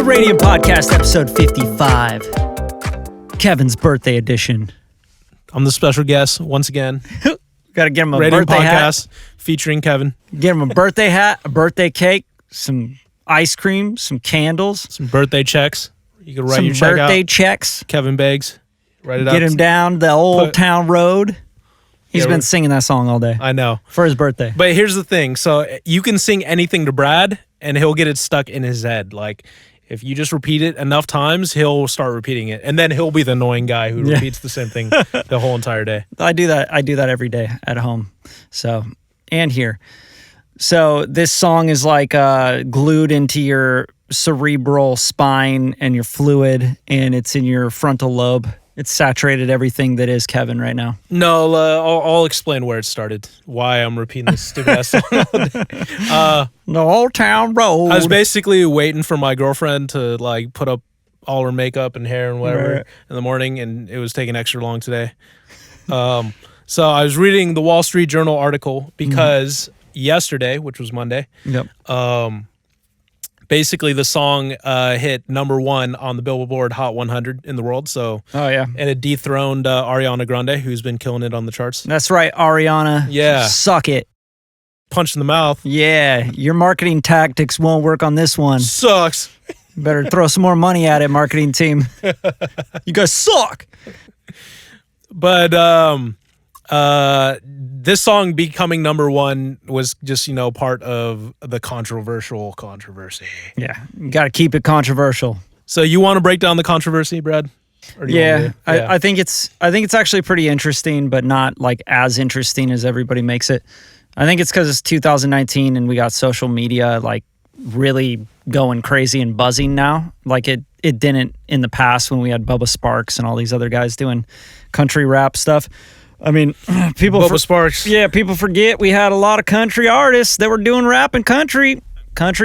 Radium Podcast, episode 55. Kevin's birthday edition. I'm the special guest once again. Gotta get him a Radium birthday Podcast hat. featuring Kevin. Get him a birthday hat, a birthday cake, some ice cream, some candles. Some birthday checks. You can write some your check birthday out. checks. Kevin Beggs. Write it out. Get him down the old town road. He's been singing that song all day. I know. For his birthday. But here's the thing. So you can sing anything to Brad, and he'll get it stuck in his head. Like, if you just repeat it enough times, he'll start repeating it. And then he'll be the annoying guy who repeats the same thing the whole entire day. I do that every day at home. So, and here. So this song is like glued into your cerebral spine and your fluid, and it's in your frontal lobe. It's saturated everything that is Kevin right now. No, I'll explain where it started. Why I'm repeating this stupid ass song. The old town road. I was basically waiting for my girlfriend to like put up all her makeup and hair and whatever in the morning, and it was taking extra long today. So I was reading the Wall Street Journal article because yesterday, which was Monday, basically the song hit #1 on the Billboard Hot 100 in the world. So, and it dethroned Ariana Grande, who's been killing it on the charts. That's right, Ariana. Yeah. Suck it. Punch in the mouth. Yeah, your marketing tactics won't work on this one. Sucks. Better throw some more money at it, marketing team. You guys suck. But this song becoming #1 was just, part of the controversy. Yeah, you got to keep it controversial. So you want to break down the controversy, Brad? I think it's actually pretty interesting, but not like as interesting as everybody makes it. I think it's because it's 2019 and we got social media like really going crazy and buzzing now. Like it didn't in the past when we had Bubba Sparks and all these other guys doing country rap stuff. I mean, people Sparks. Yeah, people forget we had a lot of country artists that were doing rap and country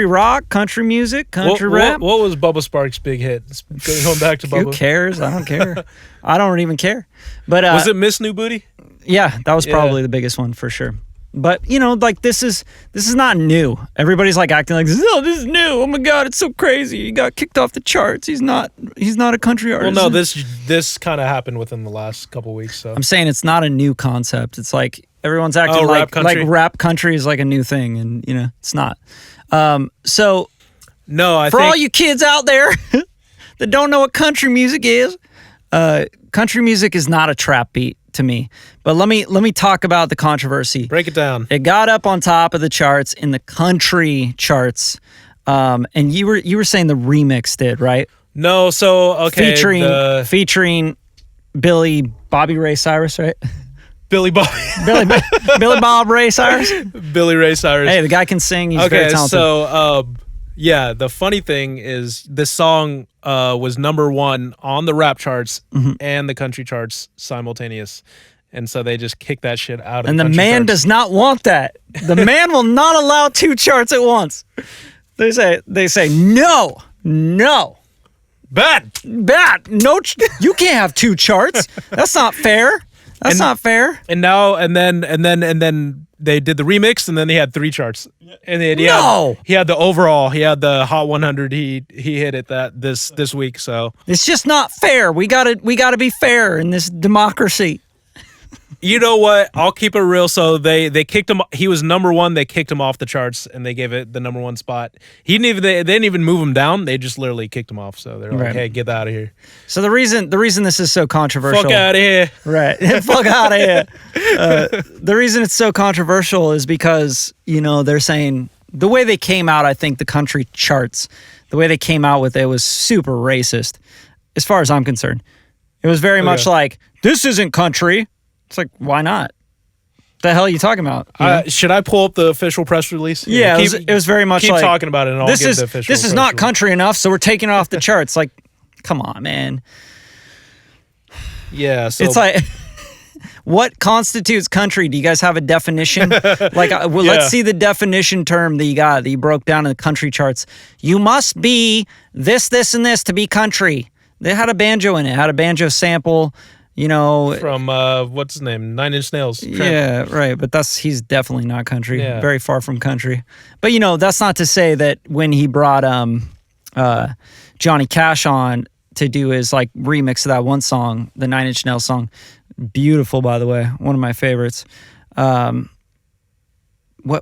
rock, country music, country rap. What was Bubba Sparks' big hit? Going back to Bubba. Who cares? I don't care. I don't even care. But was it Miss New Booty? Yeah, that was probably the biggest one for sure. But like this is not new. Everybody's like acting like this is new. Oh my God, it's so crazy. He got kicked off the charts. He's not a country artist. Well, no, this kind of happened within the last couple weeks. So I'm saying it's not a new concept. It's like everyone's acting like rap country is like a new thing, and it's not. So no, for all you kids out there that don't know what country music is, country music is not a trap beat to me. But let me talk about the controversy. Break it down. It got up on top of the charts in the country charts, and you were saying the remix did, right? No, so okay, featuring Bobby Ray Cyrus, right? Billy Bob Ray Cyrus. Billy Ray Cyrus. Hey, the guy can sing. He's very talented. So the funny thing is this song was #1 on the rap charts and the country charts simultaneous. And so they just kicked that shit out of and the country man charts. Does not want that. The man will not allow 2 charts at once. They say no. Bad. No, you can't have 2 charts. That's not fair. That's not fair. And now and then they did the remix, and then he had 3 charts. And then he had the overall. He had the Hot 100. He hit it this week. So it's just not fair. We gotta be fair in this democracy. You know what? I'll keep it real. So they kicked him. He was #1. They kicked him off the charts, and they gave it the #1 spot. They didn't even move him down. They just literally kicked him off. So they're like, "Hey, get out of here." So the reason this is so controversial. Fuck out of here. Right. Fuck out of here. The reason it's so controversial is because they're saying the way they came out. I think the country charts, the way they came out with it was super racist, as far as I'm concerned. It was very much like, this isn't country. It's like, why not? The hell are you talking about? Should I pull up the official press release? Yeah, it was very much keep like... Keep talking about it and I'll get the official This is not country enough, so we're taking it off the charts. Like, come on, man. Yeah, so... It's like... What constitutes country? Do you guys have a definition? Let's see the definition term that you broke down in the country charts. You must be this, and this to be country. They had a banjo in it. Had a banjo sample... from what's his name, 9 Inch Nails. Trent. Yeah, right. But he's definitely not country. Yeah. Very far from country. But that's not to say that when he brought Johnny Cash on to do his like remix of that one song, the 9 Inch Nails song. Beautiful, by the way, one of my favorites. What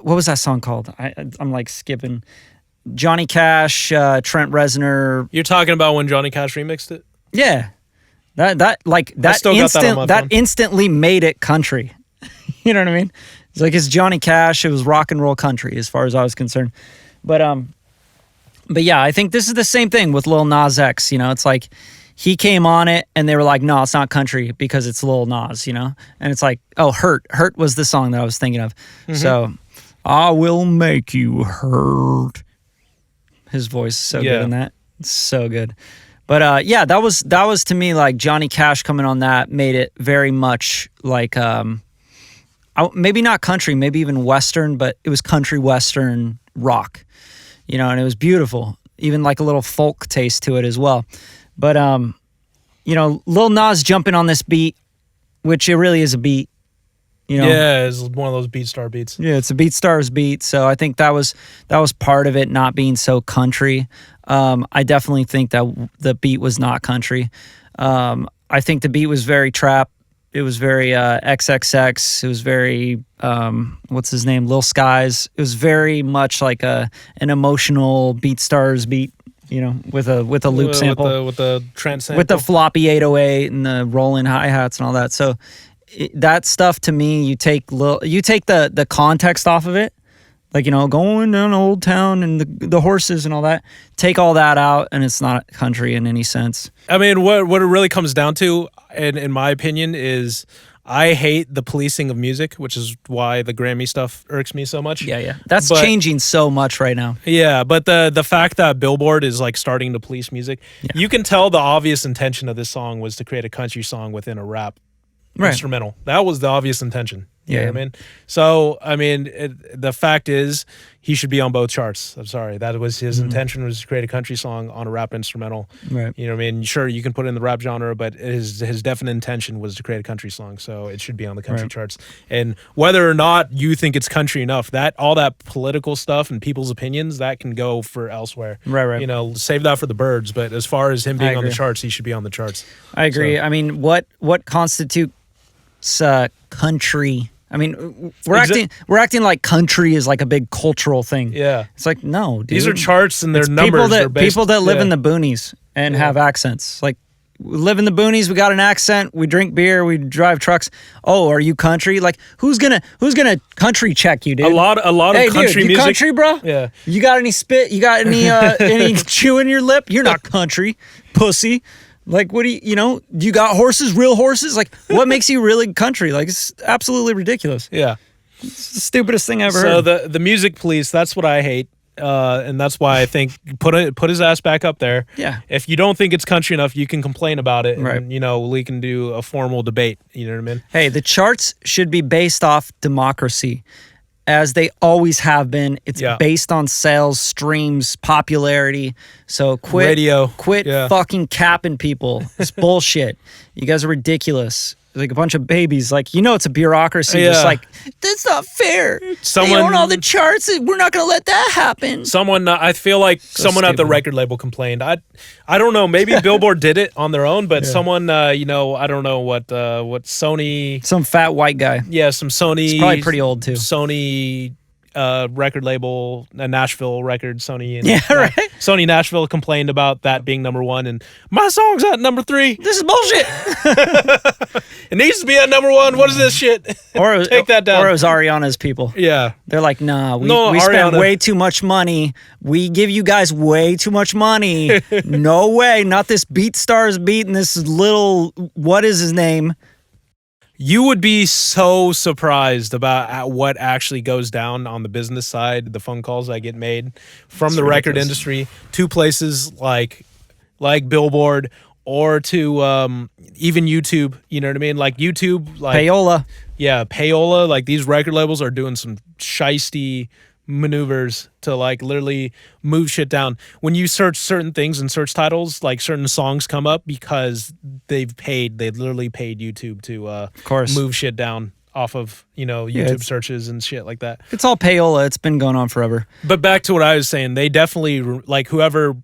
was that song called? I'm like skipping. Johnny Cash, Trent Reznor. You're talking about when Johnny Cash remixed it? Yeah, that instantly made it country. You know what I mean? It's like it's Johnny Cash. It was rock and roll country as far as I was concerned. But yeah, I think this is the same thing with Lil Nas X. You know, it's like he came on it and they were like, no, it's not country because it's Lil Nas. You know, and it's like, oh, Hurt was the song that I was thinking of. Mm-hmm. So I will make you hurt. His voice is so good in that. It's so good. But yeah, that was to me like Johnny Cash coming on that made it very much like maybe not country, maybe even Western, but it was country Western rock, you know, and it was beautiful. Even like a little folk taste to it as well. But you know, Lil Nas jumping on this beat, which it really is a beat. You know? Yeah, it's one of those BeatStar beats. Yeah, it's a BeatStars beat. So I think that was part of it not being so country. I definitely think that the beat was not country. I think the beat was very trap. It was very XXX. It was very what's his name, Lil Skies. It was very much like an emotional BeatStars beat. You know, with a loop sample, with the Trent sample, with the floppy 808 and the rolling hi-hats and all that. So that stuff to me, you take the context off of it, like, you know, going down Old Town and the horses and all that. Take all that out, and it's not country in any sense. I mean, what it really comes down to, in my opinion, is I hate the policing of music, which is why the Grammy stuff irks me so much. Yeah. That's changing so much right now. Yeah, but the fact that Billboard is like starting to police music, you can tell the obvious intention of this song was to create a country song within a rap instrumental. That was the obvious intention. You know what I mean? So, I mean, the fact is, he should be on both charts. I'm sorry. That was his intention, was to create a country song on a rap instrumental. Right. You know what I mean? Sure, you can put it in the rap genre, but his definite intention was to create a country song, so it should be on the country charts. And whether or not you think it's country enough, that all that political stuff and people's opinions, that can go for elsewhere. Right. You know, save that for the birds. But as far as him being on the charts, he should be on the charts. I agree. So, I mean, what constitutes country? I mean, we're acting like country is like a big cultural thing. Yeah, it's like, no, dude. These are charts and their numbers. People that live in the boonies and have accents. Like, we live in the boonies. We got an accent. We drink beer. We drive trucks. Oh, are you country? Like, who's gonna country check you, dude? A lot of country music. You country, bro? Yeah. You got any spit? You got any chew in your lip? You're not country, pussy. Like, what do you got horses, real horses? Like, what makes you really country? Like, it's absolutely ridiculous. Yeah. It's the stupidest thing I ever heard. So the music police, that's what I hate. And that's why I think put his ass back up there. Yeah. If you don't think it's country enough, you can complain about it. And, you know, we can do a formal debate. You know what I mean? Hey, the charts should be based off democracy, as they always have been. It's based on sales, streams, popularity. So quit fucking capping people. It's bullshit. You guys are ridiculous. Like a bunch of babies. Like, you know, it's a bureaucracy. Just like, that's not fair. They own all the charts. We're not going to let that happen. I feel like someone at the record label complained. I don't know. Maybe Billboard did it on their own, but someone, you know, I don't know what Sony. Some fat white guy. Yeah, some Sony. He's probably pretty old too. Sony record label, a Nashville record, Sony. And, right. Sony Nashville complained about that being number one, and my song's at number 3. This is bullshit. It needs to be at number 1. What is this shit? Take that down. Or it was Ariana's people. Yeah. They're like, nah, we spend way too much money. We give you guys way too much money. No way. Not this BeatStars beat and this little, what is his name? You would be so surprised about what actually goes down on the business side, the phone calls that get made from the record industry to places like Billboard or to even YouTube. You know what I mean? Like YouTube, like Payola. Yeah, Payola. Like, these record labels are doing some shiesty maneuvers to like literally move shit down. When you search certain things in search titles, like certain songs come up because they literally paid YouTube to move shit down off of, YouTube searches and shit like that. It's all payola. It's been going on forever. But back to what I was saying, they definitely, like, whoever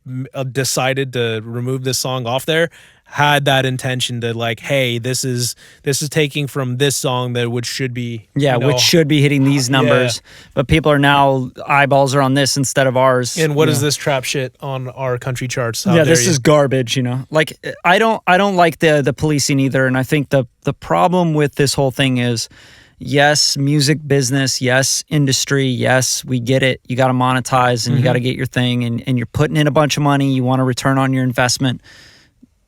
decided to remove this song off there had that intention to, like, hey, this is taking from this song that which should be which should be hitting these numbers, but people are now eyeballs are on this instead of ours. And what is this trap shit on our country charts? This is garbage. Like, I don't like the policing either, and I think the problem with this whole thing is, yes, music business, yes, industry, yes, we get it. You got to monetize and you got to get your thing, and you're putting in a bunch of money. You want a return on your investment.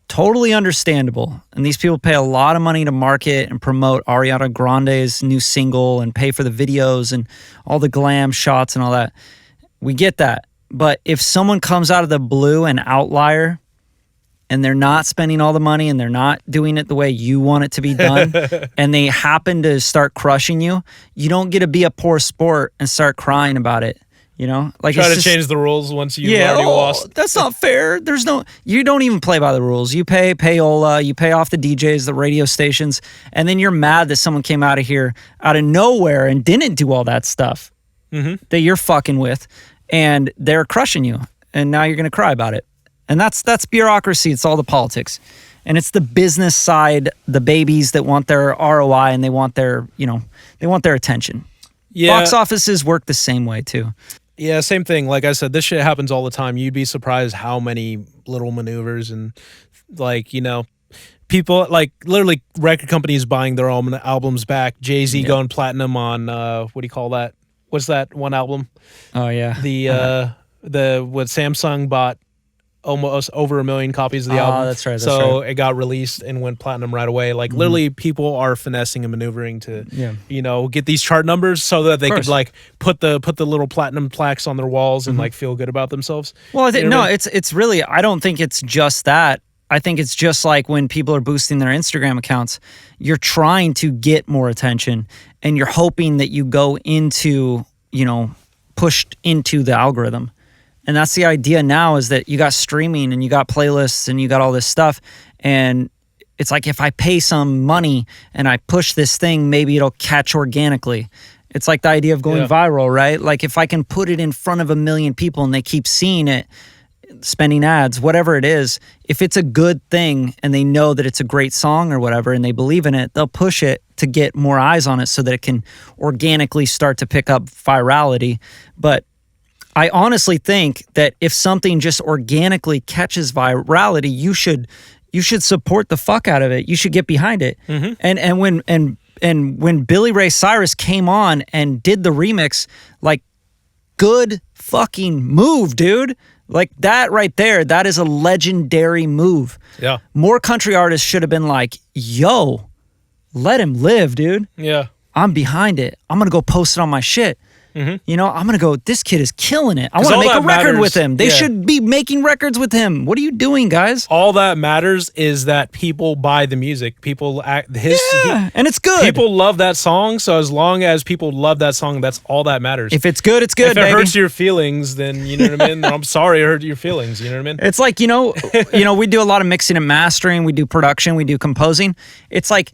Totally understandable. And these people pay a lot of money to market and promote Ariana Grande's new single and pay for the videos and all the glam shots and all that. We get that. But if someone comes out of the blue, an outlier, and they're not spending all the money and they're not doing it the way you want it to be done, and they happen to start crushing you, you don't get to be a poor sport and start crying about it. Like, try to change the rules once you've already lost. That's not fair. You don't even play by the rules. You pay payola, you pay off the DJs, the radio stations, and then you're mad that someone came out of here out of nowhere and didn't do all that stuff that you're fucking with, and they're crushing you, and now you're going to cry about it. And that's bureaucracy. It's all the politics. And it's the business side, the babies that want their ROI and they want their attention. Yeah. Box offices work the same way too. Yeah, same thing. Like I said, this shit happens all the time. You'd be surprised how many little maneuvers and, like, people, like, literally record companies buying their own albums back. Jay-Z going platinum on, what do you call that? What's that one album? Oh, yeah. What Samsung bought almost over 1 million copies of the album. That's right. So it got released and went platinum right away. Like, literally, people are finessing and maneuvering to, get these chart numbers so that they could, like, put the little platinum plaques on their walls and like feel good about themselves. Well, I think it's really, I don't think it's just that. I think it's just like when people are boosting their Instagram accounts, you're trying to get more attention and you're hoping that you go into, pushed into the algorithm. And that's the idea now, is that you got streaming and you got playlists and you got all this stuff. And it's like, if I pay some money and I push this thing, maybe it'll catch organically. It's like the idea of going viral, right? Like, if I can put it in front of 1 million people and they keep seeing it, spending ads, whatever it is, if it's a good thing and they know that it's a great song or whatever and they believe in it, they'll push it to get more eyes on it so that it can organically start to pick up virality. But I honestly think that if something just organically catches virality, you should support the fuck out of it. You should get behind it. And when Billy Ray Cyrus came on and did the remix, like, good fucking move, dude. Like, that right there, that is a legendary move. Yeah. More country artists should have been like, yo, let him live, dude. Yeah. I'm behind it. I'm going to go post it on my shit. I'm going to go, this kid is killing it. I want to make a record with him. They should be making records with him. What are you doing, guys? All that matters is that people buy the music. People and it's good. People love that song. So as long as people love that song, that's all that matters. If it's good, it's good, If it hurts your feelings, then you know what I mean? I'm sorry it hurt your feelings. You know what I mean? It's like, we do a lot of mixing and mastering. We do production. We do composing. It's like,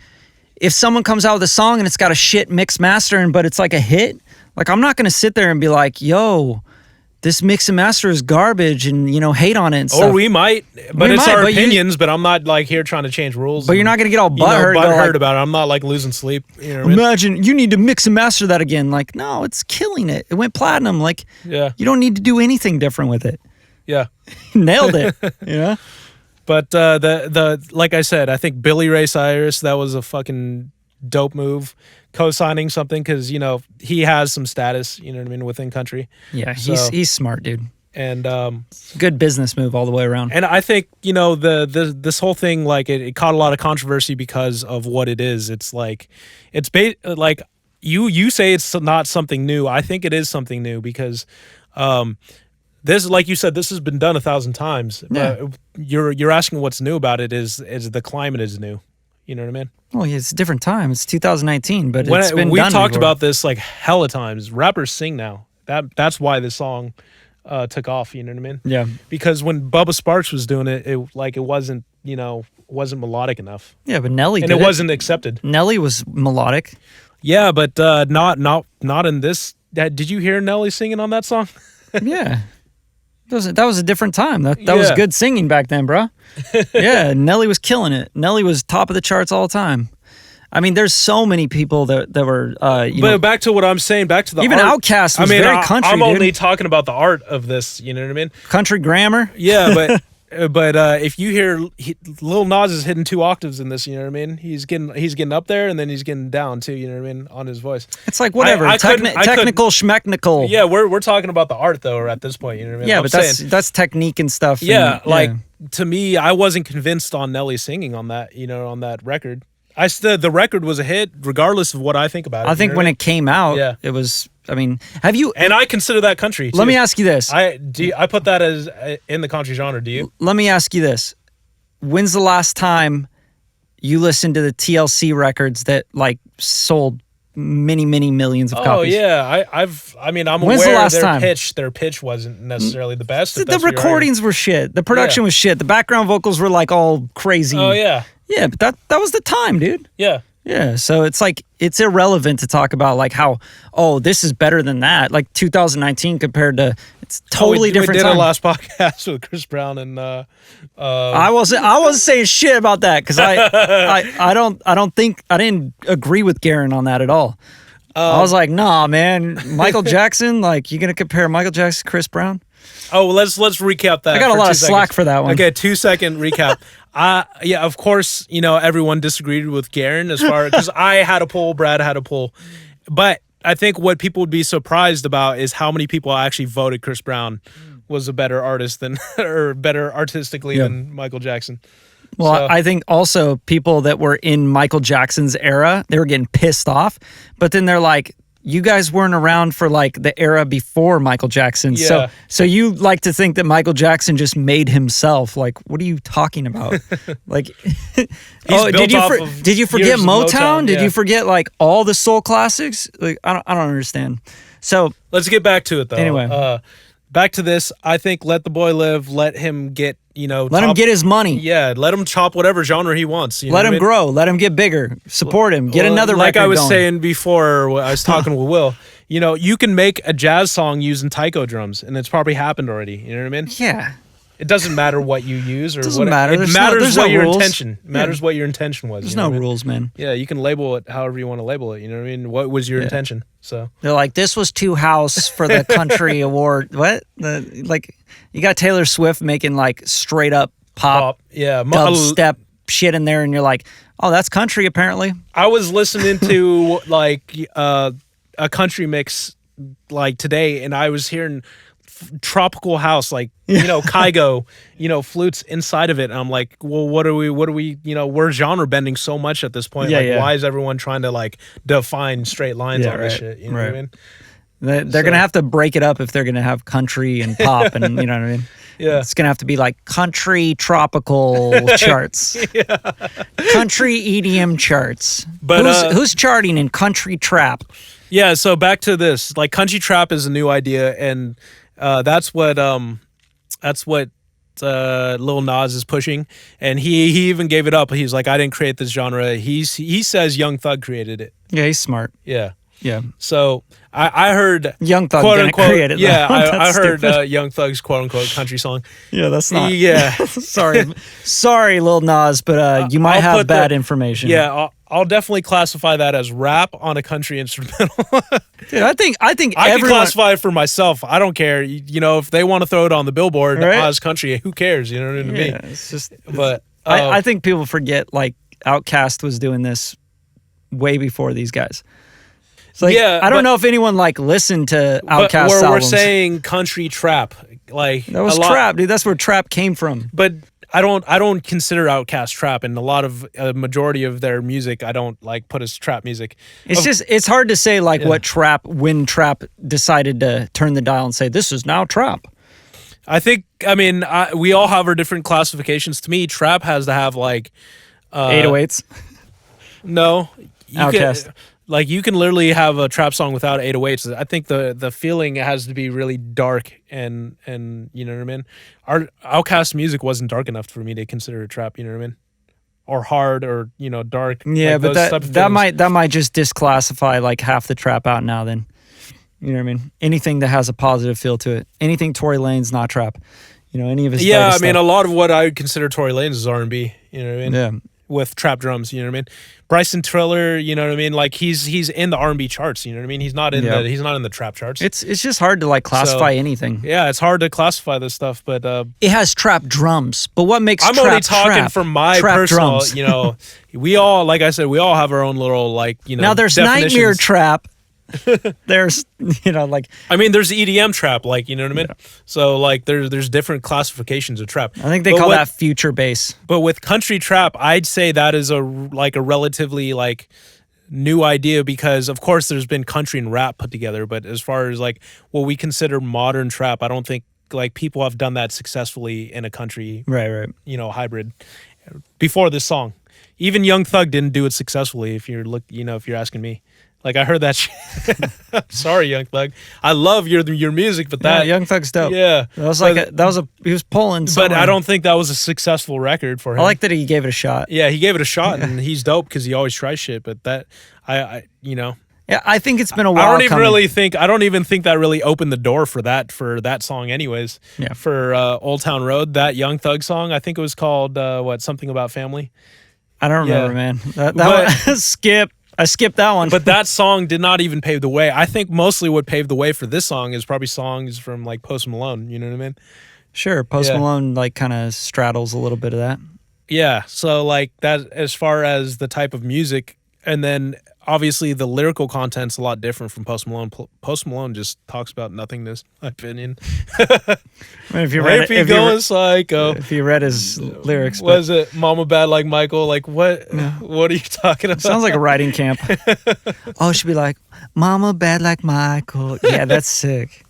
if someone comes out with a song and it's got a shit mix mastering, but it's like a hit, like, I'm not going to sit there and be like, yo, this mix and master is garbage and, hate on it and stuff. Or we might, but it's our opinions, but I'm not, like, here trying to change rules. But you're not going to get all butthurt about it. I'm not, like, losing sleep. You know what imagine, I mean? you need to mix and master that again. Like, no, it's killing it. It went platinum. Like, you don't need to do anything different with it. Yeah. Nailed it. But the like I said, I think Billy Ray Cyrus, that was a fucking dope move, co-signing something, because he has some status, you know what I mean, within country. Yeah, he's smart, dude. And good business move all the way around. And I think this whole thing, like, it caught a lot of controversy because of what it is. It's like like you say it's not something new. I think it is something new because this, like you said, this has been done 1,000 times. Yeah. You're asking what's new about it is the climate is new. You know what I mean? Well, it's a different time. It's 2019, but it's been we've done talked before. about this like hella times. Rappers sing now. That's why this song took off. You know what I mean? Yeah. Because when Bubba Sparks was doing it, it wasn't melodic enough. Yeah, but Nelly and did it wasn't accepted. Nelly was melodic. Yeah, but not in this. Did you hear Nelly singing on that song? Yeah. That was a different time. That was good singing back then, bro. Yeah, Nelly was killing it. Nelly was top of the charts all the time. I mean, there's so many people that were. But back to what I'm saying, back to the even art. Outkast was very country. I'm only dude. talking about the art of this. You know what I mean? Country grammar. Yeah, but if you hear Lil Nas is hitting 2 octaves in this, you know what I mean? He's getting up there and then he's getting down too. You know what I mean? On his voice. It's like whatever. Technical schmechnical. Yeah, we're talking about the art though at this point. You know what I mean? Yeah, but that's technique and stuff. Yeah, and, to me, I wasn't convinced on Nelly singing on that. You know, on that record. The record was a hit regardless of what I think about it. I think when it came out, it was. I mean, have you? And I consider that country. Too. Let me ask you this. I put that as in the country genre. Do you? Let me ask you this. When's the last time you listened to the TLC records that like sold many millions of copies? Oh yeah, I'm When's aware the last time? Their pitch wasn't necessarily the best. The recordings were shit. The production was shit. The background vocals were like all crazy. Oh yeah. Yeah, but that was the time, dude. Yeah. Yeah, so it's like it's irrelevant to talk about like how this is better than that. Like 2019 compared to it's totally different. We did time. a last podcast with Chris Brown and I wasn't saying shit about that because I didn't agree with Garen on that at all. I was like, nah, man, Michael Jackson. Like, you gonna compare Michael Jackson to Chris Brown? Oh, let's recap that. I got a lot of slack for that one. Okay, 2-second recap. Yeah, of course, everyone disagreed with Garen as far because I had a poll, Brad had a poll, but I think what people would be surprised about is how many people actually voted Chris Brown was a better artist than or better artistically than Michael Jackson. Well, So- I think also people that were in Michael Jackson's era, they were getting pissed off, but then they're like, you guys weren't around for like the era before Michael Jackson. Yeah. So you like to think that Michael Jackson just made himself. Like, what are you talking about? Like, did you forget years of Motown? Did yeah. you forget like all the soul classics? Like, I don't understand. So Let's get back to it though. Anyway. Back to this. I think let the boy live. Let him get, let him get his money. Yeah, let him chop whatever genre he wants. Let him grow. Let him get bigger. Support him. Get another like record I was going. saying before, I was talking with Will. You can make a jazz song using taiko drums, and it's probably happened already. You know what I mean? Yeah. It doesn't matter what you use or Doesn't what matter. It There's matters no what your rules. intention. It matters what your intention was. There's you know no what I mean? rules, man. Yeah, you can label it however you want to label it. You know what I mean? What was your intention? So They're like, this was too house for the country award. What? You got Taylor Swift making like straight up pop, yeah, dubstep shit in there, and you're like, oh, that's country apparently. I was listening to like a country mix like today, and I was hearing tropical house, like Kygo, flutes inside of it. And I'm like, well, what are we? We're genre bending so much at this point. Why is everyone trying to like define straight lines on this shit? You know what I mean? They're gonna have to break it up if they're gonna have country and pop, and you know what I mean. Yeah, it's gonna have to be like country tropical charts, country EDM charts. But who's charting in country trap? Yeah, so back to this. Like, country trap is a new idea, and that's what Lil Nas is pushing. And he even gave it up. He's like, I didn't create this genre. He says Young Thug created it. Yeah, he's smart. Yeah. Yeah. So I heard Young Thug quote didn't unquote. create it. Yeah, I Stupid. heard Young Thug's quote unquote country song. Yeah, that's not. Yeah. Sorry, Lil Nas, but you might have bad information. Yeah, I'll definitely classify that as rap on a country instrumental. Dude, I think I can classify it for myself. I don't care. If they want to throw it on the Billboard as country, who cares? You know what I mean? Yeah, it's just. But I think people forget like Outkast was doing this way before these guys. It's like, I don't know if anyone like listened to Outkast albums. We're saying country trap. Like, that was trap, dude. That's where trap came from. But I don't consider Outkast trap, and a majority of their music I don't like put as trap music. It's hard to say like when trap decided to turn the dial and say this is now trap. We all have our different classifications. To me, trap has to have like 808s. No, Outkast. Like, you can literally have a trap song without 808s. I think the feeling has to be really dark and you know what I mean? Our Outkast music wasn't dark enough for me to consider it trap, you know what I mean? or hard or dark. Yeah, like but those type of that things. might just disclassify like half the trap out now. Then, you know what I mean? Anything that has a positive feel to it. Anything Tory Lane's not trap. Any of his. Yeah, latest I mean, stuff. a lot of what I would consider Tory Lanez is R&B. You know what I mean? Yeah. With trap drums, you know what I mean? Bryson Tiller, you know what I mean? Like he's in the R&B charts, you know what I mean? He's not in the trap charts. It's just hard to like classify anything. Yeah, it's hard to classify this stuff, but it has trap drums. But what makes I'm trap only talking trap? from my Trap personal, drums. We all, like I said, we all have our own little Now there's definitions. nightmare trap. There's like I mean, there's EDM trap, like you know what I mean. Yeah. So like there's different classifications of trap. I think they call that future bass. But with country trap, I'd say that is a relatively like new idea because of course there's been country and rap put together. But as far as like what we consider modern trap, I don't think like people have done that successfully in a country right hybrid before this song. Even Young Thug didn't do it successfully. If you're if you're asking me. Like I heard that shit. Sorry, Young Thug. I love your music, but that Young Thug's dope. Yeah, that was he was pulling. But I don't think that was a successful record for him. I like that he gave it a shot. Yeah, he gave it a shot, and he's dope because he always tries shit. But that Yeah, I think it's been a while. I don't even think that really opened the door for that song, anyways. Yeah. For Old Town Road, that Young Thug song, I think it was called something about family. I don't remember, man. That one, skip. I skipped that one. But that song did not even pave the way. I think mostly what paved the way for this song is probably songs from like Post Malone. You know what I mean? Sure. Post Malone like kind of straddles a little bit of that. Yeah. So like that as far as the type of music, and then obviously the lyrical content's a lot different from Post Malone. Post Malone just talks about nothingness, in my opinion. I mean, if you read psycho. If you read his lyrics, was it Mama Bad Like Michael? Like what? No. What are you talking about? Sounds like a writing camp. Oh, it should be like Mama Bad Like Michael. Yeah, that's sick.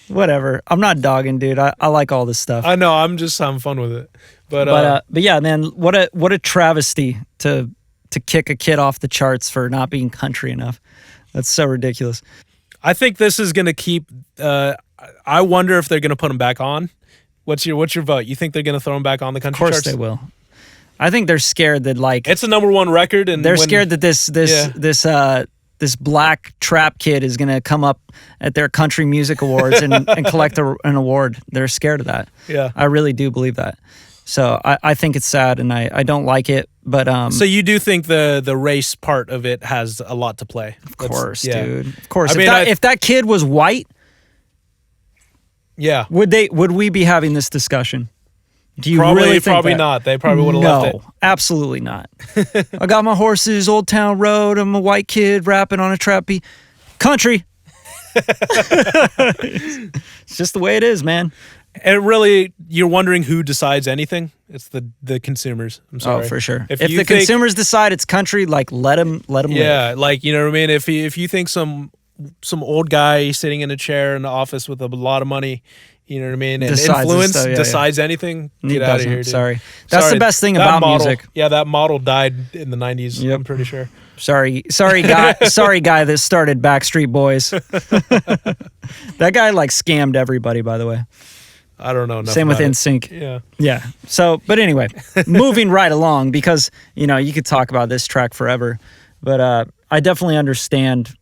Whatever. I'm not dogging, dude. I like all this stuff. I know. I'm just having fun with it. But yeah, man. What a travesty to kick a kid off the charts for not being country enough. That's so ridiculous. I think this is going to keep. I wonder if they're going to put him back on. What's your vote? You think they're going to throw him back on the country charts? Of course they will. I think they're scared that like it's a #1 record, and they're scared that this black trap kid is going to come up at their country music awards and collect an award. They're scared of that. Yeah, I really do believe that. So I think it's sad, and I don't like it. But so you do think the race part of it has a lot to play? Of course, dude. Of course. I mean, if that kid was white, yeah, would we be having this discussion? Do you really think probably that? Not. They probably would have left it. No, absolutely not. I got my horses, Old Town Road. I'm a white kid rapping on a trap beat. Country. It's just the way it is, man. And really, you're wondering who decides anything? It's the consumers. I'm sorry. Oh, for sure. If the consumers decide it's country, like let them live. Yeah, like you know what I mean. If you think some old guy sitting in a chair in the office with a lot of money, you know what I mean, and influence decides anything, get out of here, dude. Sorry. That's the best thing about music. Yeah, that model died in the 90s. Yep. I'm pretty sure. Sorry, guy that started Backstreet Boys. That guy like scammed everybody, by the way. I don't know. Same with NSYNC. Yeah. Yeah. So, but anyway, moving right along, because, you could talk about this track forever, but I definitely understand.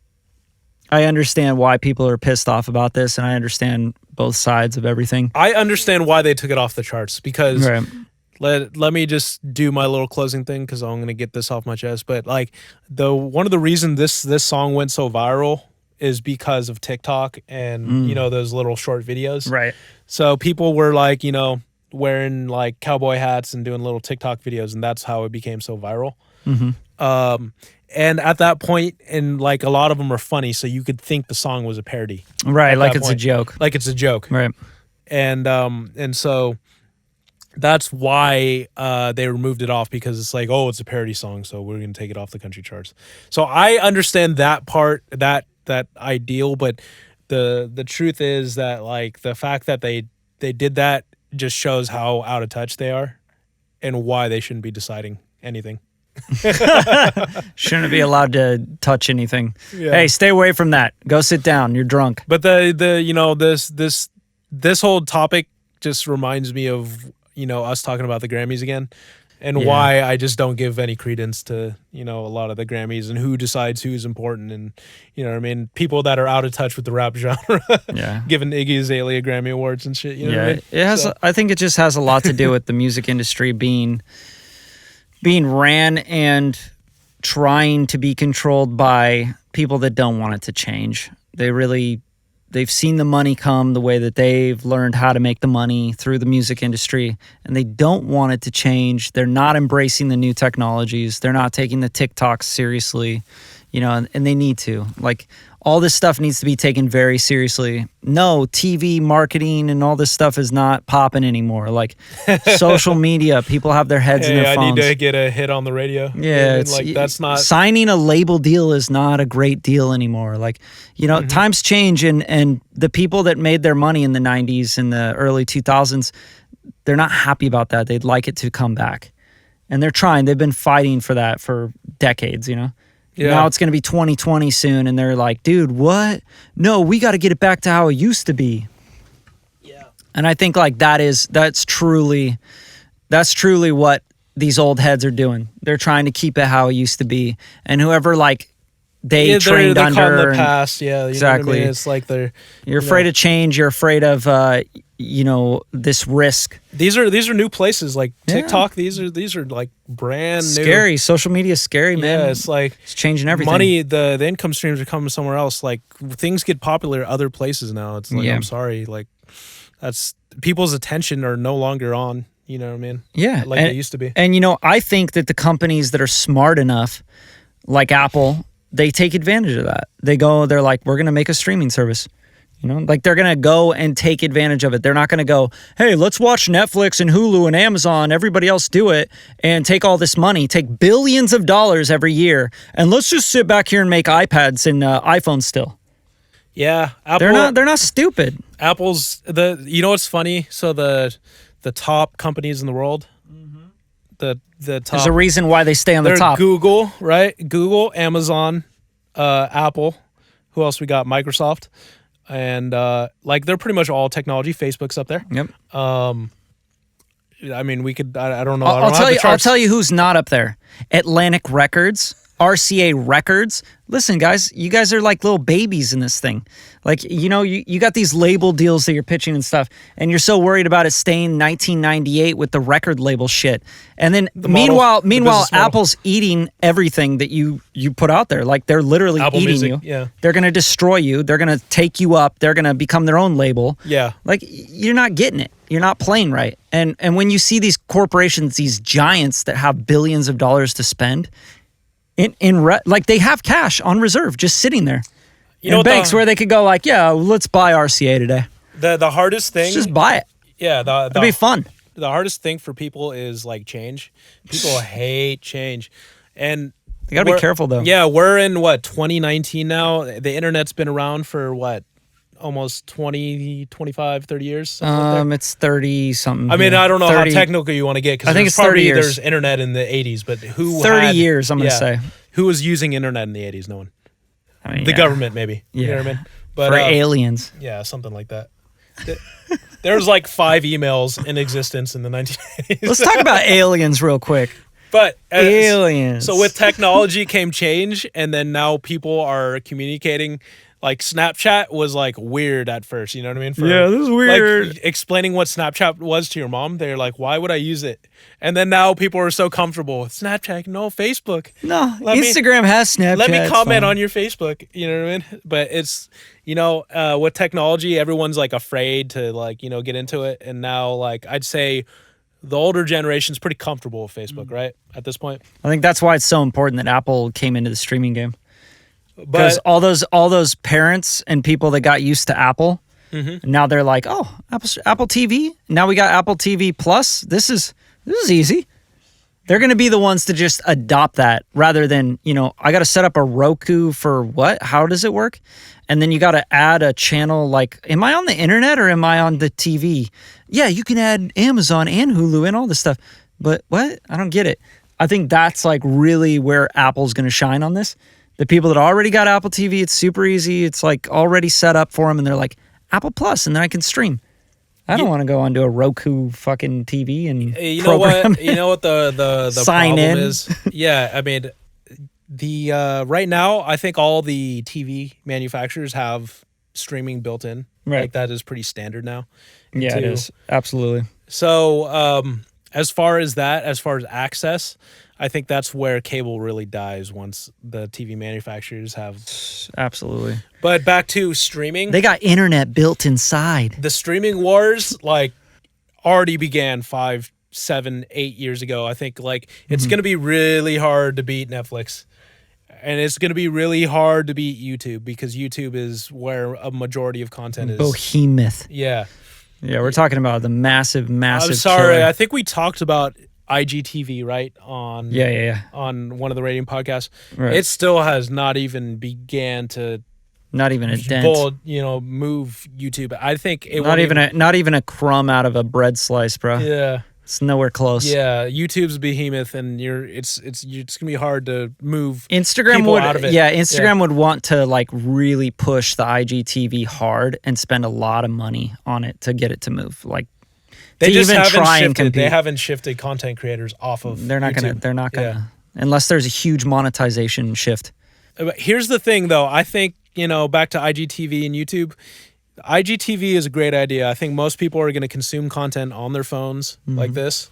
I understand why people are pissed off about this, and I understand both sides of everything. I understand why they took it off the charts, because let me just do my little closing thing, because I'm going to get this off my chest. But like one of the reasons this song went so viral is because of TikTok and those little short videos. Right. So people were like, wearing like cowboy hats and doing little TikTok videos, and that's how it became so viral. Mm-hmm. And at that point, and like a lot of them are funny, so you could think the song was a parody. Right, like it's a joke. Like it's a joke. Right. And so that's why they removed it off, because it's like, oh, it's a parody song, so we're going to take it off the country charts. So I understand that part, that ideal, but the truth is that like the fact that they did that just shows how out of touch they are and why they shouldn't be deciding anything. Shouldn't be allowed to touch anything. Yeah. Hey, stay away from that. Go sit down. You're drunk. But this whole topic just reminds me of us talking about the Grammys again. And why I just don't give any credence to, a lot of the Grammys and who decides who's important. And, people that are out of touch with the rap genre, giving Iggy Azalea Grammy Awards and shit. What I mean? It has. I think it just has a lot to do with the music industry being ran and trying to be controlled by people that don't want it to change. They've seen the money come the way that they've learned how to make the money through the music industry, and they don't want it to change. They're not embracing the new technologies. They're not taking the TikToks seriously, and they need to. Like, all this stuff needs to be taken very seriously. No, TV marketing and all this stuff is not popping anymore. Like, social media, people have their heads in their phones. I need to get a hit on the radio. Yeah, that's not... Signing a label deal is not a great deal anymore. Like, times change, and the people that made their money in the 90s and the early 2000s, they're not happy about that. They'd like it to come back. And they're trying. They've been fighting for that for decades, Yeah. Now it's going to be 2020 soon, and they're like, dude, what? No, we got to get it back to how it used to be. Yeah. And I think like that's truly what these old heads are doing. They're trying to keep it how it used to be. And whoever like they trained they're under caught in the past, exactly. What I mean? It's like you're afraid of change. You're afraid of this risk. These are new places like TikTok. These are like brand new. Scary. Social media is scary, man. Yeah, it's like it's changing everything. Money, the income streams are coming somewhere else. Like, things get popular other places now. It's like, I'm sorry, like, that's people's attention are no longer on. You know what I mean? Yeah, like they used to be. And I think that the companies that are smart enough, like Apple, they take advantage of that. They're like, we're going to make a streaming service. Like, they're going to go and take advantage of it. They're not going to go, hey, let's watch Netflix and Hulu and Amazon, everybody else do it, and take all this money, take billions of dollars every year, and let's just sit back here and make iPads and iPhones still. Yeah. Apple, they're not stupid. Apple's what's funny? So the top companies in the world, the top. There's a reason why they stay on the top. Google, right? Google, Amazon, Apple. Who else we got? Microsoft. And they're pretty much all technology. Facebook's up there. Yep. I mean, we could. I don't know. I'll tell you who's not up there. Atlantic Records, RCA Records. Listen, guys, you guys are like little babies in this thing. Like, you got these label deals that you're pitching and stuff, and you're so worried about it staying 1998 with the record label shit. And then meanwhile, Apple's eating everything that you put out there. Like, they're literally Apple eating Music, you. Yeah. They're going to destroy you. They're going to take you up. They're going to become their own label. Yeah. Like, you're not getting it. You're not playing right. And when you see these corporations, these giants that have billions of dollars to spend, like, they have cash on reserve just sitting there. In banks where they could go like, yeah, let's buy RCA today. The hardest thing, let's just buy it. Yeah, it'd be fun. The hardest thing for people is like change. People hate change, and you gotta be careful though. Yeah, we're in 2019 now. The internet's been around for almost 20, 25, 30 years. It's 30 something. I mean, I don't know 30, how technical you want to get, because I think it's 30 years. There's internet in the 80s, but who 30 years? I'm gonna say who was using internet in the 80s? No one. I mean, the government, maybe. Yeah. You know what I mean? But, for aliens. Yeah, something like that. There's like 5 emails in existence in the 1980s. Let's talk about aliens real quick. But aliens. So with technology came change, and then now people are communicating. Like, Snapchat was like weird at first, you know what I mean? Yeah, this is weird. Like, explaining what Snapchat was to your mom, they're like, why would I use it? And then now people are so comfortable with Snapchat. No, Facebook. No, Instagram has Snapchat. Let me comment on your Facebook, you know what I mean? But it's, with technology, everyone's like afraid to get into it. And now, like, I'd say the older generation's pretty comfortable with Facebook, right? At this point. I think that's why it's so important that Apple came into the streaming game. Because all those parents and people that got used to Apple, now they're like, oh, Apple TV. Now we got Apple TV Plus. This is easy. They're going to be the ones to just adopt that rather than, I got to set up a Roku for what? How does it work? And then you got to add a channel like, am I on the internet or am I on the TV? Yeah, you can add Amazon and Hulu and all this stuff. But what? I don't get it. I think that's like really where Apple's going to shine on this. The people that already got Apple TV, it's super easy. It's like already set up for them, and they're like, Apple Plus, and then I can stream. I don't want to go onto a Roku fucking TV and you know program what? You know what the Sign problem in. is? Yeah, I mean, the right now, I think all the TV manufacturers have streaming built in. Right. Like that is pretty standard now. Yeah, it is. Absolutely. So as far as access, I think that's where cable really dies once the TV manufacturers have. Absolutely. But back to streaming. They got internet built inside. The streaming wars like already began 5, 7, 8 years ago. I think like it's going to be really hard to beat Netflix. And it's going to be really hard to beat YouTube because YouTube is where a majority of content is. Behemoth. Yeah. Yeah, we're talking about the massive I'm sorry. killer. I think we talked about IGTV, right? On on one of the Radium podcasts. Right. It still has not even began to Not even a dent. move YouTube. I think it Not even a crumb out of a bread slice, bro. Yeah. It's nowhere close. Yeah, YouTube's behemoth, and it's gonna be hard to move Instagram people would, out of it. Instagram would want to like really push the IGTV hard and spend a lot of money on it to get it to move. Like they to just even haven't try and shifted. compete. They haven't shifted content creators off of. They're not YouTube. gonna unless there's a huge monetization shift. But here's the thing, though. I think back to IGTV and YouTube. IGTV is a great idea. I think most people are going to consume content on their phones like this,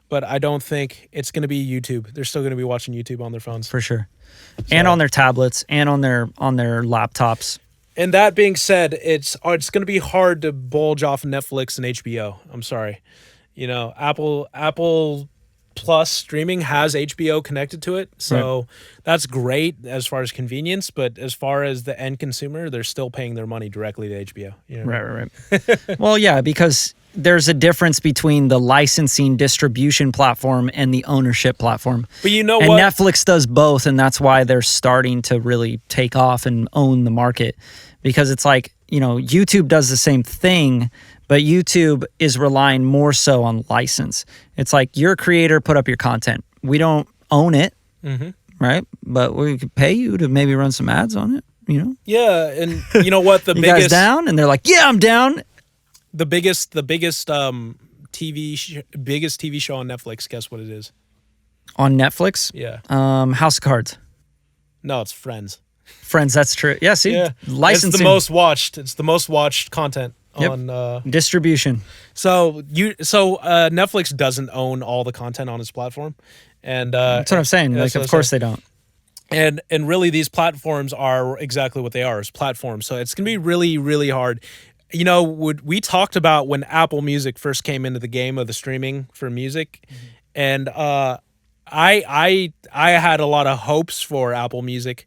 but I don't think it's going to be YouTube. They're still going to be watching YouTube on their phones. For sure. And on their tablets and on their laptops. And that being said, it's going to be hard to bulge off Netflix and HBO. I'm sorry. Apple Plus streaming has HBO connected to it. So that's great as far as convenience, but as far as the end consumer, they're still paying their money directly to HBO. Right. Well, yeah, because there's a difference between the licensing distribution platform and the ownership platform. But you know and what? Netflix does both, and that's why they're starting to really take off and own the market. Because it's like, YouTube does the same thing, but YouTube is relying more so on license. It's like you're a creator, put up your content. We don't own it, right? But we could pay you to maybe run some ads on it, Yeah, and you know what? The you biggest guys down, and they're like, "Yeah, I'm down." The biggest TV show on Netflix. Guess what it is? On Netflix, Yeah. House of Cards. No, it's Friends. Friends, that's true. Yeah, see, licensing. It's the most watched. It's the most watched content on distribution. So Netflix doesn't own all the content on its platform, and that's what I'm saying. Like, of course they don't. And really, these platforms are exactly what they are, is platforms. So it's gonna be really, really hard. We talked about when Apple Music first came into the game of the streaming for music, and I had a lot of hopes for Apple Music.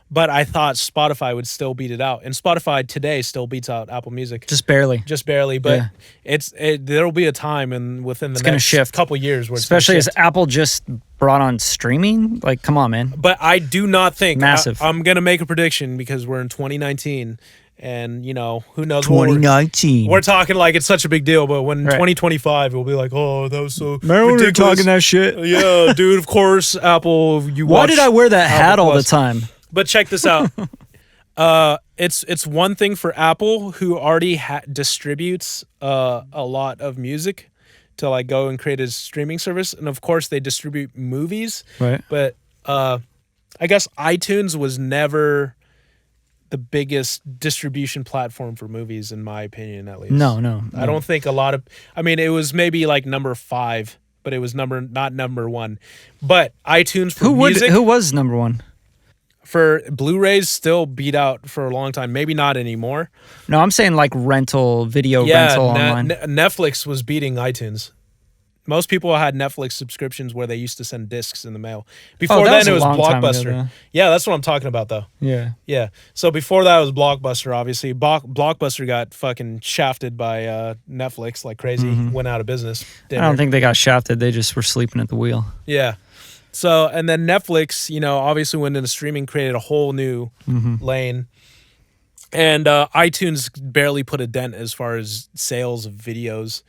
But I thought Spotify would still beat it out, and Spotify today still beats out Apple Music. Just barely. But there'll be a time within the next shift. couple years where especially as Apple just brought on streaming. Like, come on, man. But I do not think massive. I'm gonna make a prediction because we're in 2019. And who knows? 2019. We're talking like it's such a big deal, but when 2025, we'll be like, oh, that was so remember ridiculous. We were talking that shit? Yeah, dude. Of course, Apple. Why did I wear that hat all the time? But check this out. It's one thing for Apple, who already distributes a lot of music, to like go and create a streaming service, and of course they distribute movies. Right. But I guess iTunes was never the biggest distribution platform for movies, in my opinion, at least. No. I don't think a lot of. I mean, it was maybe like number 5, but it was not number 1. But iTunes for music. Who was number 1? For Blu-rays, still beat out for a long time. Maybe not anymore. No, I'm saying like rental online. Netflix was beating iTunes. Most people had Netflix subscriptions where they used to send discs in the mail. Before then, it was Blockbuster. Yeah, that's what I'm talking about, though. Yeah. So before that, it was Blockbuster, obviously. Blockbuster got fucking shafted by Netflix like crazy. Went out of business. I don't think they got shafted. They just were sleeping at the wheel. Yeah. So, and then Netflix, obviously went into streaming, created a whole new lane. And iTunes barely put a dent as far as sales of videos,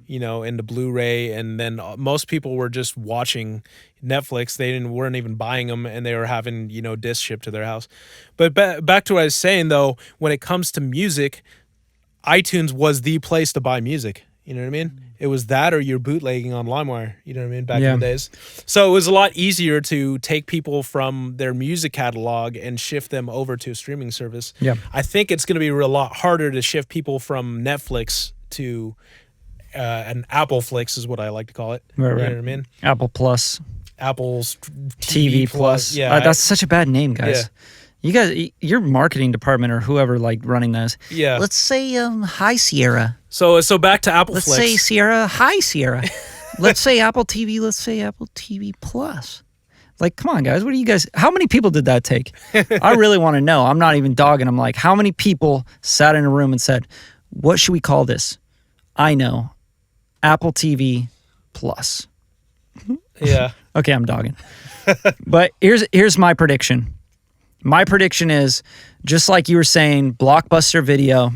into Blu-ray. And then most people were just watching Netflix. They weren't even buying them, and they were having, discs shipped to their house. But back to what I was saying, though, when it comes to music, iTunes was the place to buy music. You know what I mean? It was that or you're bootlegging on LimeWire. You know what I mean? Back in the days. So it was a lot easier to take people from their music catalog and shift them over to a streaming service. Yeah. I think it's going to be a lot harder to shift people from Netflix to an Apple Flix is what I like to call it. Right, you know what I mean? Apple Plus. Apple's TV Plus. Yeah. That's such a bad name, guys. Yeah. You guys, your marketing department or whoever like running those. Yeah. Let's say hi Sierra. So back to Apple Let's Flix. say Sierra, hi Sierra. Let's say Apple TV. Let's say Apple TV Plus. Like, come on, guys. What do you guys? How many people did that take? I really want to know. I'm not even dogging. I'm like, how many people sat in a room and said, "What should we call this?" I know, Apple TV Plus. Yeah. Okay, I'm dogging. But here's my prediction. My prediction is, just like you were saying, Blockbuster Video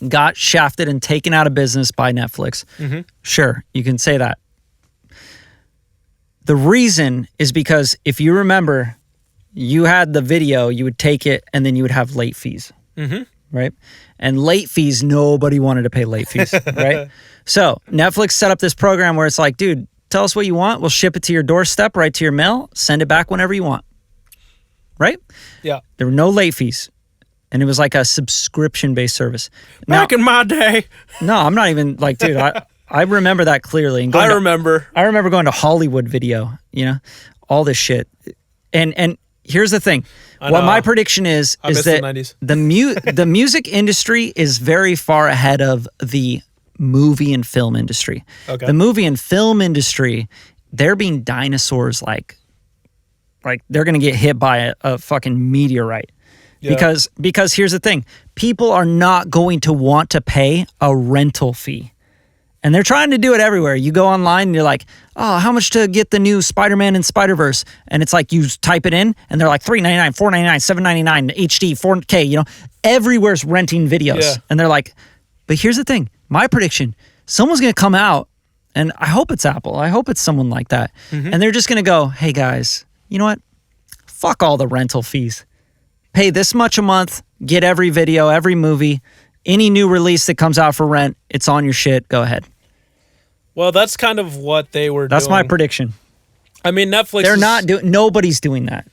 got shafted and taken out of business by Netflix. Mm-hmm. Sure, you can say that. The reason is because if you remember, you had the video, you would take it, and then you would have late fees, right? And late fees, nobody wanted to pay late fees, right? So Netflix set up this program where it's like, dude, tell us what you want. We'll ship it to your doorstep, right to your mail, send it back whenever you want. Right? Yeah. There were no late fees. And it was like a subscription-based service. Back in my day. No, I'm not even like, dude, I remember that clearly. And I remember going to Hollywood Video, you know, all this shit. And here's the thing. What my prediction is that the music industry is very far ahead of the movie and film industry. Okay. The movie and film industry, they're being dinosaurs like they're going to get hit by a fucking meteorite. Yeah. Because here's the thing. People are not going to want to pay a rental fee. And they're trying to do it everywhere. You go online and you're like, oh, how much to get the new Spider-Man and Spider-Verse? And it's like you type it in and they're like $3.99, $4.99, $7.99, HD, 4K, you know. Everywhere's renting videos. Yeah. And they're like, but here's the thing. My prediction, someone's going to come out, and I hope it's Apple. I hope it's someone like that. Mm-hmm. And they're just going to go, hey, guys, you know what? Fuck all the rental fees. Pay this much a month, get every video, every movie, any new release that comes out for rent, it's on your shit, go ahead. Well, that's kind of what they were doing. That's my prediction. I mean, Netflix nobody's doing that.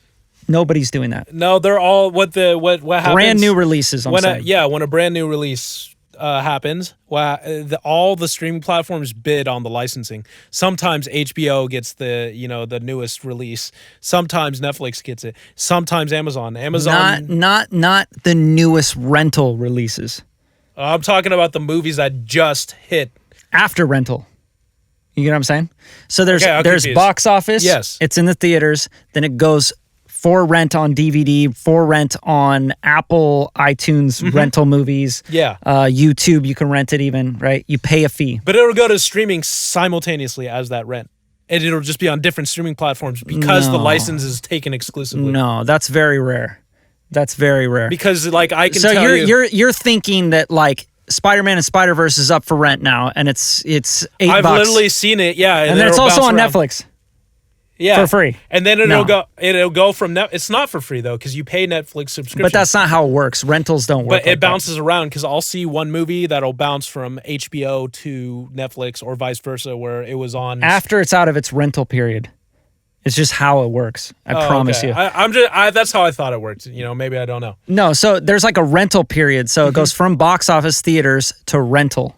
Nobody's doing that. No, they're all what happens. Brand new releases, I'm saying. When a brand new release happens, all the streaming platforms bid on the licensing. Sometimes HBO gets the newest release. Sometimes Netflix gets it. Sometimes Amazon. Not the newest rental releases. I'm talking about the movies that just hit after rental. You get what I'm saying? So there's confused. box office. Yes, it's in the theaters. Then it goes for rent on DVD, for rent on Apple, iTunes, rental movies. Yeah. YouTube, you can rent it even, right? You pay a fee. But it'll go to streaming simultaneously as that rent. And it'll just be on different streaming platforms because the license is taken exclusively. No, that's very rare. That's very rare. Because like I can tell you. So you're thinking that like Spider-Man and Spider-Verse is up for rent now and it's $8. I've literally seen it, yeah. And then it's also on Netflix. Yeah, for free. And then it'll go from it's not for free though because you pay Netflix subscription. But that's not how it works. Rentals don't work. But it bounces around because I'll see one movie that'll bounce from HBO to Netflix or vice versa where it was on after it's out of its rental period. It's just how it works. I promise you. That's how I thought it worked. You know, maybe I don't know. No, so there's like a rental period. So it goes from box office theaters to rental.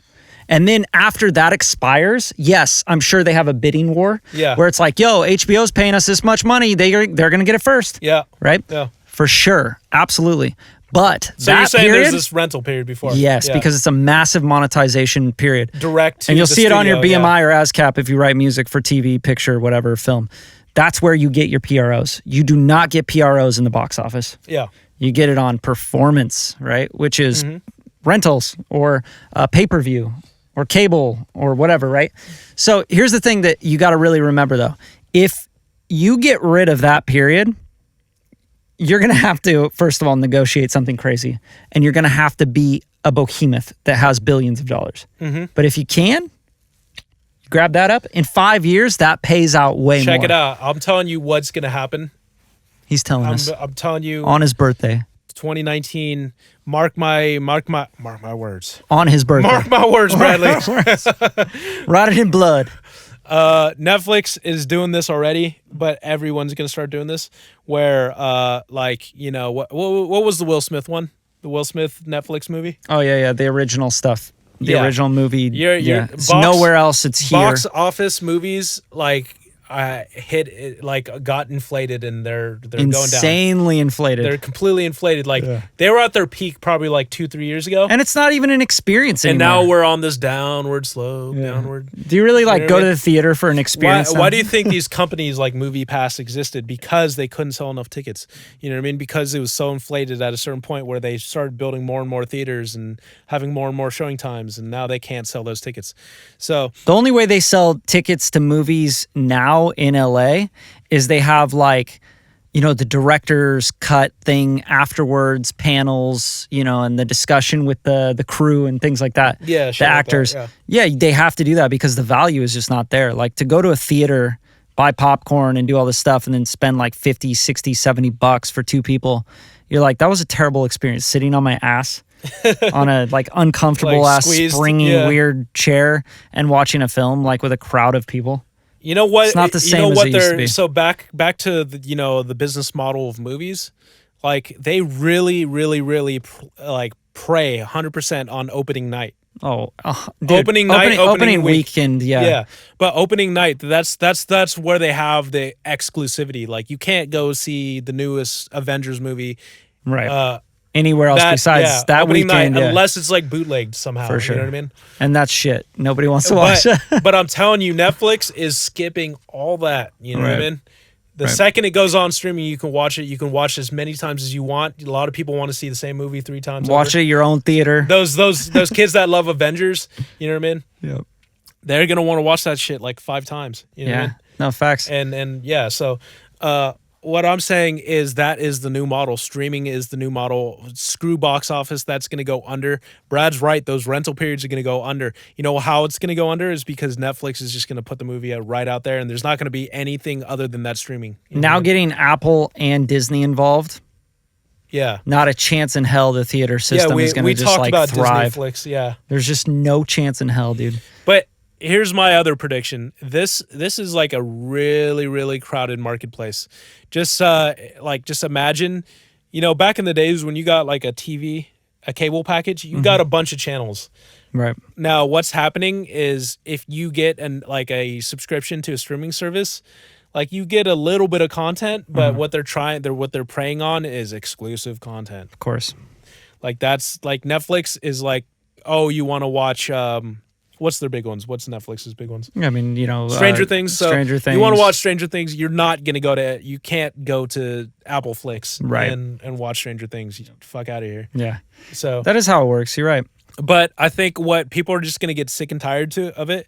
And then after that expires, yes, I'm sure they have a bidding war. Yeah. Where it's like, yo, HBO's paying us this much money. They're going to get it first. Yeah. Right? Yeah. For sure. Absolutely. But so you're saying there's this rental period before? Yes, because it's a massive monetization period. Direct to and you'll see studio, it on your BMI or ASCAP if you write music for TV, picture, whatever, film. That's where you get your PROs. You do not get PROs in the box office. Yeah. You get it on performance, right? Which is rentals or pay-per-view or cable or whatever, right? So here's the thing that you got to really remember, though. If you get rid of that period, you're going to have to, first of all, negotiate something crazy. And you're going to have to be a behemoth that has billions of dollars. But if you can, grab that up. In 5 years, that pays out way more. Check it out. I'm telling you what's going to happen. He's telling us. I'm telling you. On his birthday. 2019. Mark my words. On his birthday. Mark my words, Bradley. Write it in blood. Netflix is doing this already, but everyone's gonna start doing this. Where, like, you know, what was the Will Smith one? The Will Smith Netflix movie? Oh yeah, the original stuff. The original movie. It's box, nowhere else. It's here. Box office movies like got inflated, and they're going down. Insanely inflated. They're completely inflated. Like they were at their peak probably like 2-3 years ago, and it's not even an experience anymore. And now we're on this downward slope. Downward. Do you really like go to the theater for an experience? Why do you think these companies like MoviePass existed? Because they couldn't sell enough tickets. You know what I mean? Because it was so inflated at a certain point where they started building more and more theaters and having more and more showing times, and now they can't sell those tickets. So the only way they sell tickets to movies now in LA is they have, like, you know, the director's cut thing afterwards, panels, you know, and the discussion with the crew and things like that. Yeah, the actors. Like that, they have to do that because the value is just not there. Like, to go to a theater, buy popcorn and do all this stuff and then spend like 50, 60, 70 bucks for two people. You're like, that was a terrible experience, sitting on my ass on a like uncomfortable like ass springy weird chair and watching a film like with a crowd of people. You know what? It's not the same as it used to be. So back to the, you know, the business model of movies, like they really like prey 100% on opening night. Oh, dude, opening night, opening weekend, yeah. But opening night, that's where they have the exclusivity. Like you can't go see the newest Avengers movie, right? Anywhere else besides that weekend, unless it's like bootlegged somehow. For sure. You know what I mean? And that's shit. Nobody wants to watch it. But I'm telling you, Netflix is skipping all that. You know what I mean? The second it goes on streaming, you can watch it. You can watch as many times as you want. A lot of people want to see the same movie 3 times. Watch it at your own theater. Those kids that love Avengers, you know what I mean? Yep. They're gonna want to watch that shit like 5 times. You know what I mean? No facts. And yeah, so what I'm saying is that is the new model. Streaming is the new model. Screw box office. That's going to go under. Brad's right. Those rental periods are going to go under. You know how it's going to go under is because Netflix is just going to put the movie right out there, and there's not going to be anything other than that streaming. Now getting Apple and Disney involved. Yeah. Not a chance in hell the theater system is going to just like about thrive. Disneyflix, yeah. There's just no chance in hell, dude. But here's my other prediction. This is like a really crowded marketplace. Just imagine, you know, back in the days when you got like a TV, a cable package, you got a bunch of channels. Right. Now what's happening is if you get a subscription to a streaming service, like you get a little bit of content, but what they're preying on is exclusive content. Of course. Like that's like Netflix is like, oh, you want to watch what's their big ones? What's Netflix's big ones? I mean, you know, Stranger Things. So Stranger Things. You want to watch Stranger Things? You're not gonna you can't go to Apple Flix and watch Stranger Things. You fuck out of here. Yeah. So that is how it works. You're right. But I think what people are just gonna get sick and tired of it,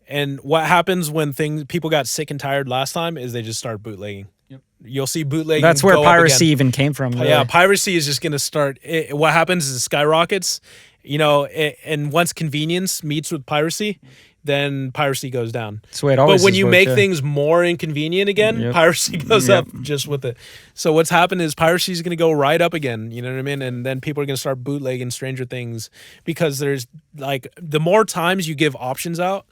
and what happens when people got sick and tired last time is they just start bootlegging. Yep. You'll see bootlegging. That's where piracy even came from. Really. Yeah, piracy is just gonna start. What happens is it skyrockets. You know, and once convenience meets with piracy, then piracy goes down. That's the way it always But when you make things more inconvenient again, piracy goes up just with it. So what's happened is piracy is going to go right up again. You know what I mean? And then people are going to start bootlegging Stranger Things because there's like the more times you give options out.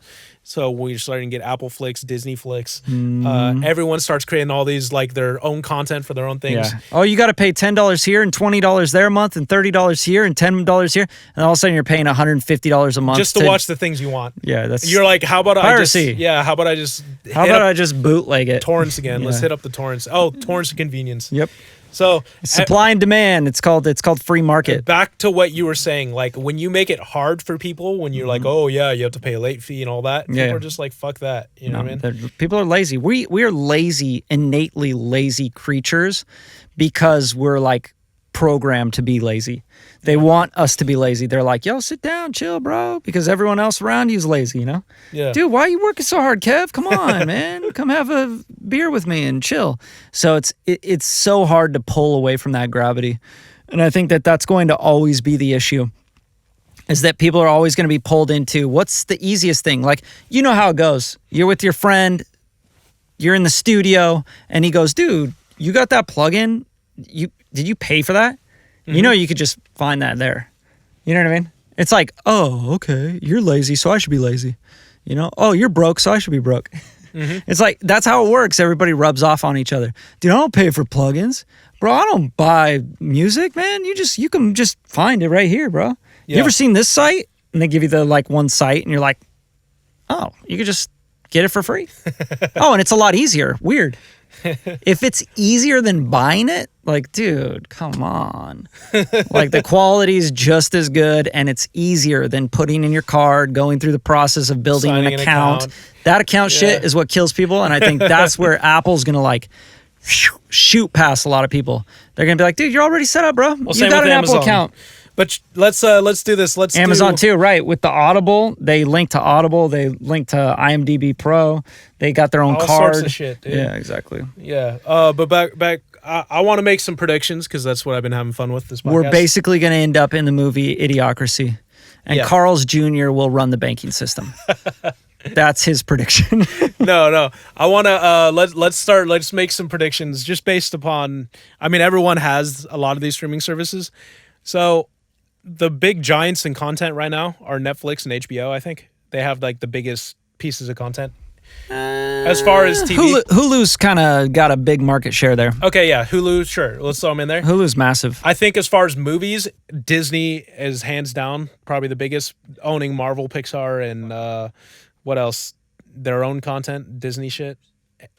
So we're starting to get Apple Flix, Disney Flix. Everyone starts creating all these like their own content for their own things. Yeah. Oh, you got to pay $10 here and $20 there a month and $30 here and $10 here, and all of a sudden you're paying $150 a month just to watch the things you want. Yeah, you're like, how about piracy. How about I just bootleg it? Torrents again. Yeah. Let's hit up the torrents. Oh, torrents of convenience. Yep. So supply and demand. It's called free market. Back to what you were saying, like when you make it hard for people, when you're like, oh yeah, you have to pay a late fee and all that. People are just like, fuck that. You know what I mean? People are lazy. We are lazy, innately lazy creatures because we're like programmed to be lazy. They want us to be lazy. They're like, yo, sit down, chill, bro, because everyone else around you is lazy, you know? Yeah. Dude, why are you working so hard, Kev? Come on, man. Come have a beer with me and chill. So it's so hard to pull away from that gravity. And I think that that's going to always be the issue, is that people are always going to be pulled into what's the easiest thing. Like, you know how it goes. You're with your friend, you're in the studio, and he goes, dude, you got that plugin? Did you pay for that? You know, you could just find that there. You know what I mean? It's like, oh, okay, you're lazy, so I should be lazy. You know, oh, you're broke, so I should be broke. It's like, that's how it works. Everybody rubs off on each other. Dude, I don't pay for plugins. Bro, I don't buy music, man. You can just find it right here, bro. You ever seen this site? And they give you the like one site and you're like, oh, you could just get it for free. Oh, and it's a lot easier. Weird. If it's easier than buying it, like, dude, come on. Like, the quality is just as good and it's easier than putting in your card, going through the process of building an account. That account shit is what kills people. And I think that's where Apple's going to like shoot past a lot of people. They're going to be like, dude, you're already set up, bro. You got an Apple account. But let's do this. Amazon too, right? With the Audible, they link to Audible. They link to IMDb Pro. They got their own all card. Sorts of shit, dude. Yeah, exactly. Yeah. But back. I want to make some predictions because that's what I've been having fun with this podcast. We're basically going to end up in the movie Idiocracy, and Carl's Jr. will run the banking system. That's his prediction. No. I want to let's make some predictions just based upon. I mean, everyone has a lot of these streaming services, so. The big giants in content right now are Netflix and HBO, I think. They have like the biggest pieces of content. As far as TV. Hulu's kind of got a big market share there. Okay, yeah. Hulu, sure. Let's throw them in there. Hulu's massive. I think as far as movies, Disney is hands down probably the biggest, owning Marvel, Pixar, and what else? Their own content, Disney shit.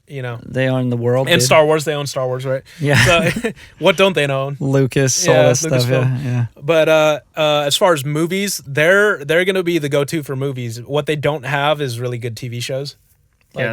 You know, they own the world, and dude. Star Wars. They own Star Wars, right? Yeah. So, what don't they own? Lucas, all that stuff. Yeah. But as far as movies, they're going to be the go-to for movies. What they don't have is really good TV shows. Like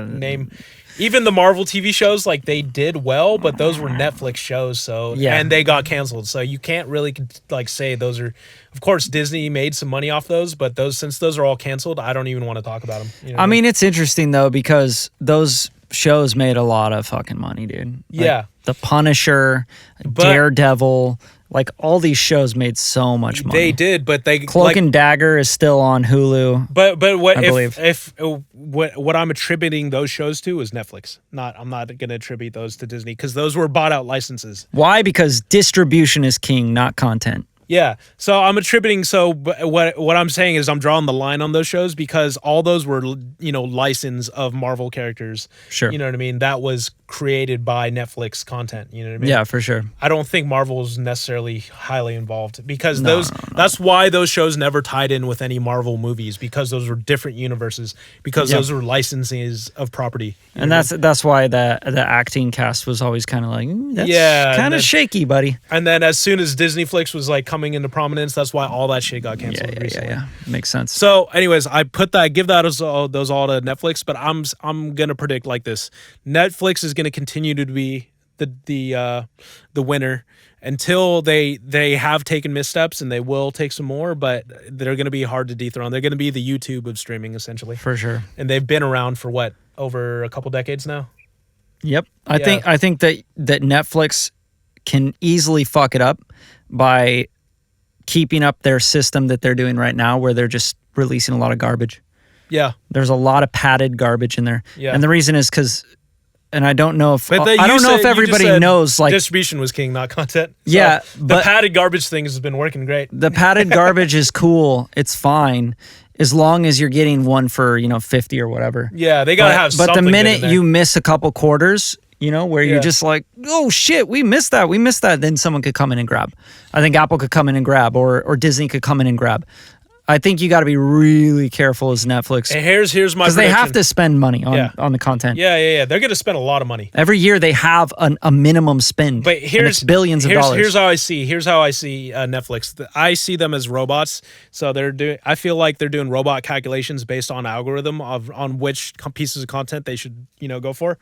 even the Marvel TV shows, like they did well, but those were Netflix shows, so and they got canceled. So you can't really like say those are. Of course, Disney made some money off those, but since those are all canceled, I don't even want to talk about them. You know I mean, it's interesting though because those shows made a lot of fucking money, dude. Like, The Punisher, Daredevil, like all these shows made so much money. They did, but Cloak and Dagger is still on Hulu. But what I believe if what I'm attributing those shows to is Netflix. I'm not going to attribute those to Disney because those were bought out licenses. Why? Because distribution is king, not content. Yeah, so I'm attributing. So what I'm saying is I'm drawing the line on those shows because all those were license of Marvel characters. Sure, you know what I mean. That was created by Netflix content. You know what I mean. Yeah, for sure. I don't think Marvel is necessarily highly involved because that's why those shows never tied in with any Marvel movies because those were different universes because those were licenses of property. And that's why the acting cast was always kind of like that's kind of shaky, buddy. And then as soon as Disney Flix was like coming into prominence, that's why all that shit got canceled recently. Yeah, makes sense. So, anyways, I give those all to Netflix, but I'm gonna predict like this: Netflix is gonna continue to be the winner until they have taken missteps, and they will take some more, but they're gonna be hard to dethrone. They're gonna be the YouTube of streaming, essentially, for sure. And they've been around for what, over a couple decades now. Yep, I think that Netflix can easily fuck it up by keeping up their system that they're doing right now where they're just releasing a lot of garbage. Yeah. There's a lot of padded garbage in there. Yeah. And the reason is because, and I don't know if everybody knows, like, distribution was king, not content. So yeah. But the padded garbage thing has been working great. The padded garbage is cool. It's fine. As long as you're getting one for, 50 or whatever. Yeah. They got to have something. But the minute you miss a couple quarters, where you're just like, oh shit, we missed that. Then someone could come in and grab. I think Apple could come in and grab, or Disney could come in and grab. I think you got to be really careful as Netflix. And here's my because they have to spend money on the content. Yeah. They're going to spend a lot of money every year. They have a minimum spend. But it's billions of dollars. Here's how I see Netflix. I see them as robots. So I feel like they're doing robot calculations based on algorithm on which pieces of content they should go for.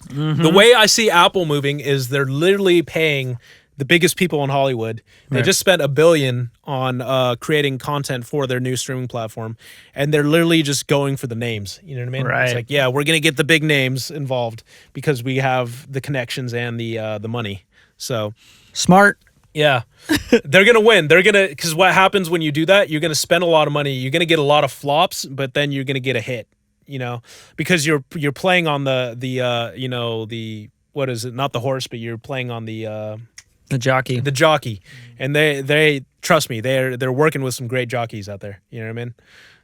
Mm-hmm. The way I see Apple moving is they're literally paying the biggest people in Hollywood. They just spent $1 billion on creating content for their new streaming platform, and they're literally just going for the names. You know what I mean? Right. It's like, yeah, we're gonna get the big names involved because we have the connections and the money. So smart. Yeah, they're gonna win. Because what happens when you do that? You're gonna spend a lot of money. You're gonna get a lot of flops, but then you're gonna get a hit. Because you're playing on the what is it? Not the horse, but you're playing on the The jockey. The jockey. And they trust me, they're working with some great jockeys out there. You know what I mean?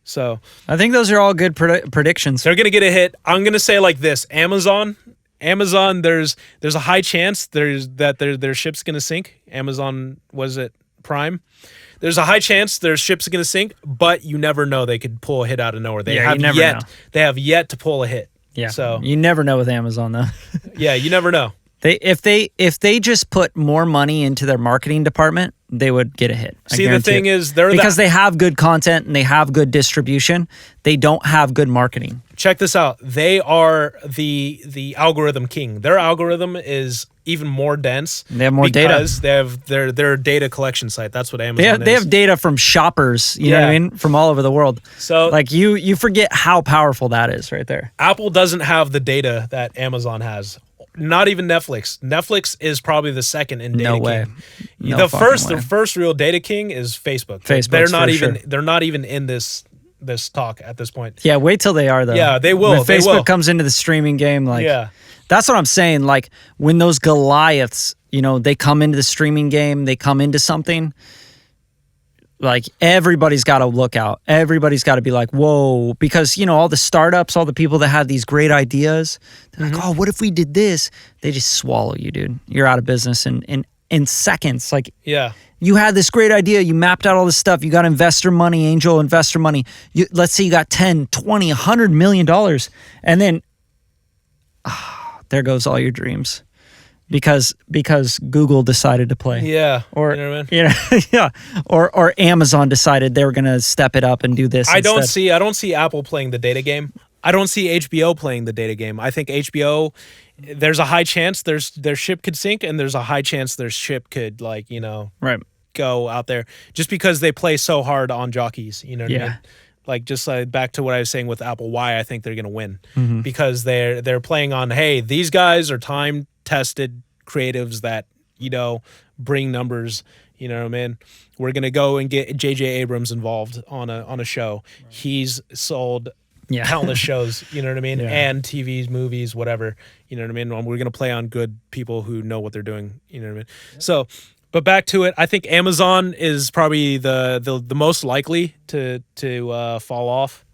So I think those are all good predictions. they're gonna get a hit. I'm gonna say like this: Amazon. There's a high chance their ship's gonna sink. Amazon, was it Prime? There's a high chance their ship's gonna sink, but you never know. They could pull a hit out of nowhere. They have yet to pull a hit. Yeah. So you never know with Amazon though. Yeah, you never know. If they just put more money into their marketing department, they would get a hit. See, the thing is, because they have good content and they have good distribution. They don't have good marketing. Check this out. They are the algorithm king. Their algorithm is even more dense. They have more data. Because they have their data collection site. That's what Amazon is. They have data from shoppers, you know what I mean? From all over the world. So like you forget how powerful that is right there. Apple doesn't have the data that Amazon has. Not even Netflix. Netflix is probably the second in data no way. king. No the way. first real data king is Facebook. They're not even in this talk at this point. Yeah, wait till they are though. Yeah, they will. When Facebook comes into the streaming game, like that's what I'm saying. Like when those Goliaths, they come into the streaming game, they come into something. Like everybody's got to look out. Everybody's got to be like, whoa, because all the startups, all the people that have these great ideas, they're like, oh, what if we did this? They just swallow you, dude. You're out of business in seconds. Like, you had this great idea. You mapped out all this stuff. You got investor money, angel investor money. Let's say you got 10, 20, $100 million. And then there goes all your dreams. Because Google decided to play, or or Amazon decided they were gonna step it up and do this. I don't see Apple playing the data game. I don't see HBO playing the data game. I think HBO, there's a high chance their ship could sink, and there's a high chance their ship could go out there just because they play so hard on jockeys. You know what I mean? Like just back to what I was saying with Apple, why I think they're gonna win because they're playing on, hey, these guys are time tested creatives that bring numbers. You know what I mean? We're gonna go and get J.J. Abrams involved on a show. He's sold countless shows. You know what I mean? And TVs, movies, whatever. You know what I mean? We're gonna play on good people who know what they're doing. You know what I mean? So, but back to it. I think Amazon is probably the most likely to fall off.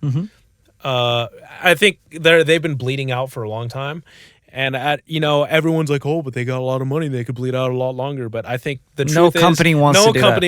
I think they've been bleeding out for a long time. And everyone's like, oh, but they got a lot of money. They could bleed out a lot longer. But I think the truth is, no company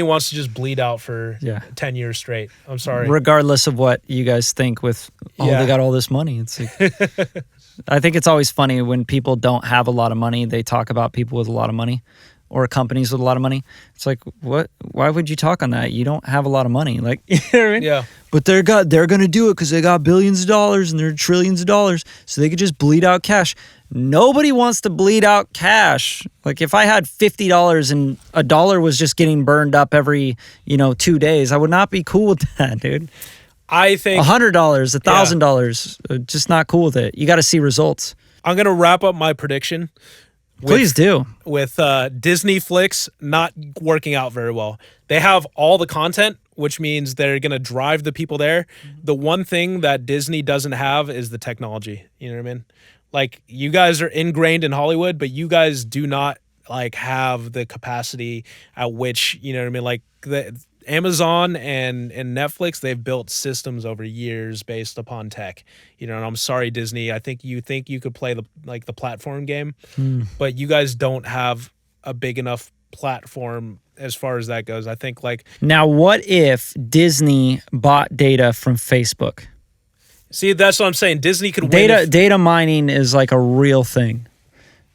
wants to just bleed out for 10 years straight. I'm sorry. Regardless of what you guys think with, they got all this money. It's like, I think it's always funny when people don't have a lot of money. They talk about people with a lot of money or companies with a lot of money. It's like, what? Why would you talk on that? You don't have a lot of money. Like, you know what I mean? Yeah. But they're going to do it because they got billions of dollars and they're trillions of dollars. So they could just bleed out cash. Nobody wants to bleed out cash. Like if I had $50 and $1 was just getting burned up every, 2 days, I would not be cool with that, dude. I think $100, $1,000, just not cool with it. You got to see results. I'm going to wrap up my prediction. Please do. With Disney flicks not working out very well. They have all the content, which means they're going to drive the people there. The one thing that Disney doesn't have is the technology. You know what I mean? Like, you guys are ingrained in Hollywood, but you guys do not, have the capacity at which, you know what I mean? Like, the Amazon and Netflix, they've built systems over years based upon tech. And I'm sorry, Disney. I think you could play the platform game, but you guys don't have a big enough platform as far as that goes. I think now, what if Disney bought data from Facebook? See, that's what I'm saying. Disney could win. Data mining is like a real thing.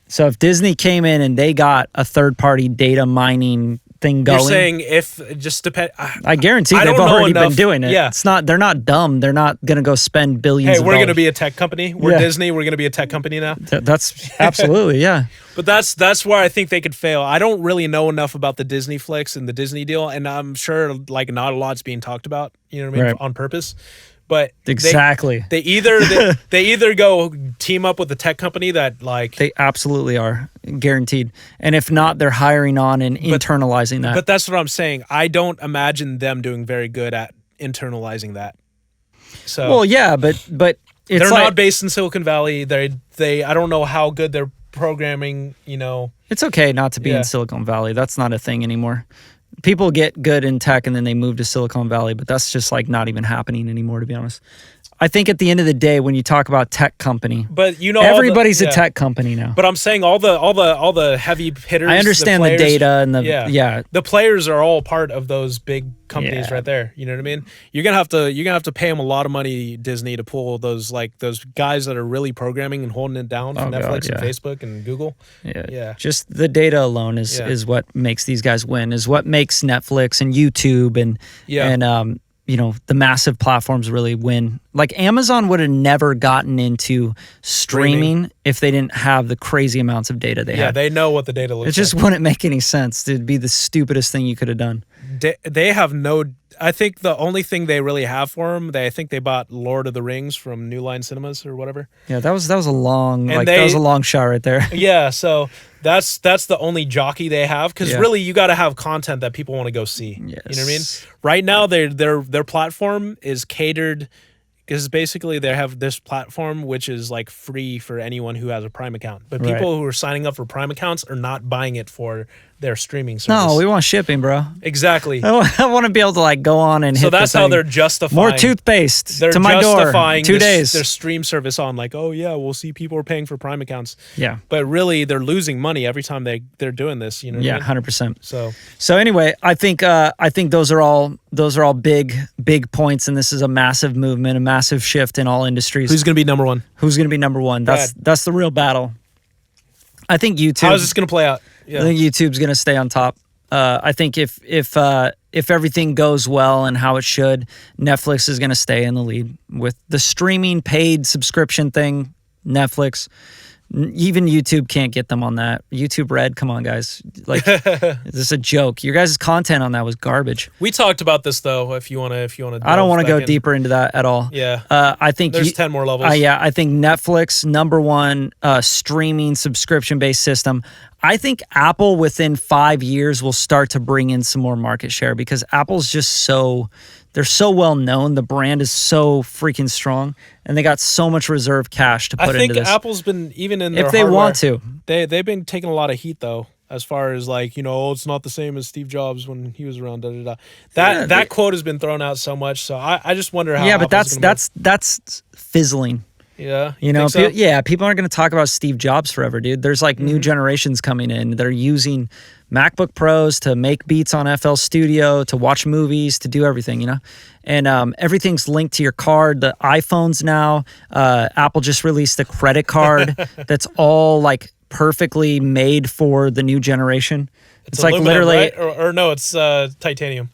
So if Disney came in and they got a third-party data mining thing going, you're saying if it just depend. I guarantee they've already been doing it. Yeah. It's not. They're not dumb. They're not gonna go spend billions. Hey, we're gonna be a tech company. We're Disney. We're gonna be a tech company now. That's absolutely But that's where I think they could fail. I don't really know enough about the Disney flicks and the Disney deal, and I'm sure not a lot's being talked about. You know what I mean? Right. On purpose. But exactly, they either go team up with the tech company that they absolutely are guaranteed, and if not, they're hiring on and internalizing that. But that's what I'm saying. I don't imagine them doing very good at internalizing that. So but it's they're not based in Silicon Valley. They I don't know how good their programming It's okay not to be in Silicon Valley. That's not a thing anymore. People get good in tech and then they move to Silicon Valley, but that's just like not even happening anymore, to be honest. I think at the end of the day, when you talk about tech company, but you know, everybody's a tech company now. But I'm saying all the heavy hitters. I understand the data and the players are all part of those big companies right there. You know what I mean? You're gonna have to pay them a lot of money, Disney, to pull those guys that are really programming and holding it down for Netflix and Facebook and Google. Yeah. Just the data alone is what makes these guys win. Is what makes Netflix and YouTube and the massive platforms really win. Like Amazon would have never gotten into streaming if they didn't have the crazy amounts of data they had. Yeah, they know what the data looks like. It just wouldn't make any sense. It'd be the stupidest thing you could have done. They have no... I think the only thing they really have for them, I think they bought Lord of the Rings from New Line Cinemas or whatever. Yeah, that was a long that was a long shot right there. Yeah, so that's the only jockey they have, because really you got to have content that people want to go see. Yes. You know what I mean? Right now their platform is catered, because basically they have this platform which is like free for anyone who has a Prime account, but people who are signing up for Prime accounts are not buying it for their streaming service. No, we want shipping, bro. Exactly. I want to be able to like go on and hit that's how they're justifying more toothpaste to my door. 2 days. Their stream service on like, oh yeah, we'll see people are paying for Prime accounts. Yeah. But really they're losing money every time they're doing this, you know what I mean? 100%. So anyway, I think those are all big points, and this is a massive movement, a massive shift in all industries. Who's going to be number one? Who's going to be number one? That's the real battle. I think YouTube. How is this going to play out? Yeah. I think YouTube's going to stay on top. I think if everything goes well and how it should, Netflix is going to stay in the lead with the streaming paid subscription thing. Netflix, even YouTube can't get them on that. YouTube Red, come on, guys! Like, this is a joke. Your guys' content on that was garbage. We talked about this though. If you want to, I don't want to go deeper into that at all. Yeah. I think there's 10 more levels. I think Netflix, number one streaming subscription based system. I think Apple within 5 years will start to bring in some more market share, because Apple's just they're so well known. The brand is so freaking strong, and they got so much reserve cash to put into this. I think Apple's been, even in their if they hardware, want to, they've been taking a lot of heat though, as far as like, it's not the same as Steve Jobs when he was around. That quote has been thrown out so much. So I just wonder how. Yeah, but that's fizzling. Yeah. People aren't going to talk about Steve Jobs forever, dude. There's like new generations coming in. They're using MacBook Pros to make beats on FL Studio, to watch movies, to do everything, and everything's linked to your card. The iPhones now, Apple just released a credit card that's all like perfectly made for the new generation. It's like literally, right? or no, it's titanium.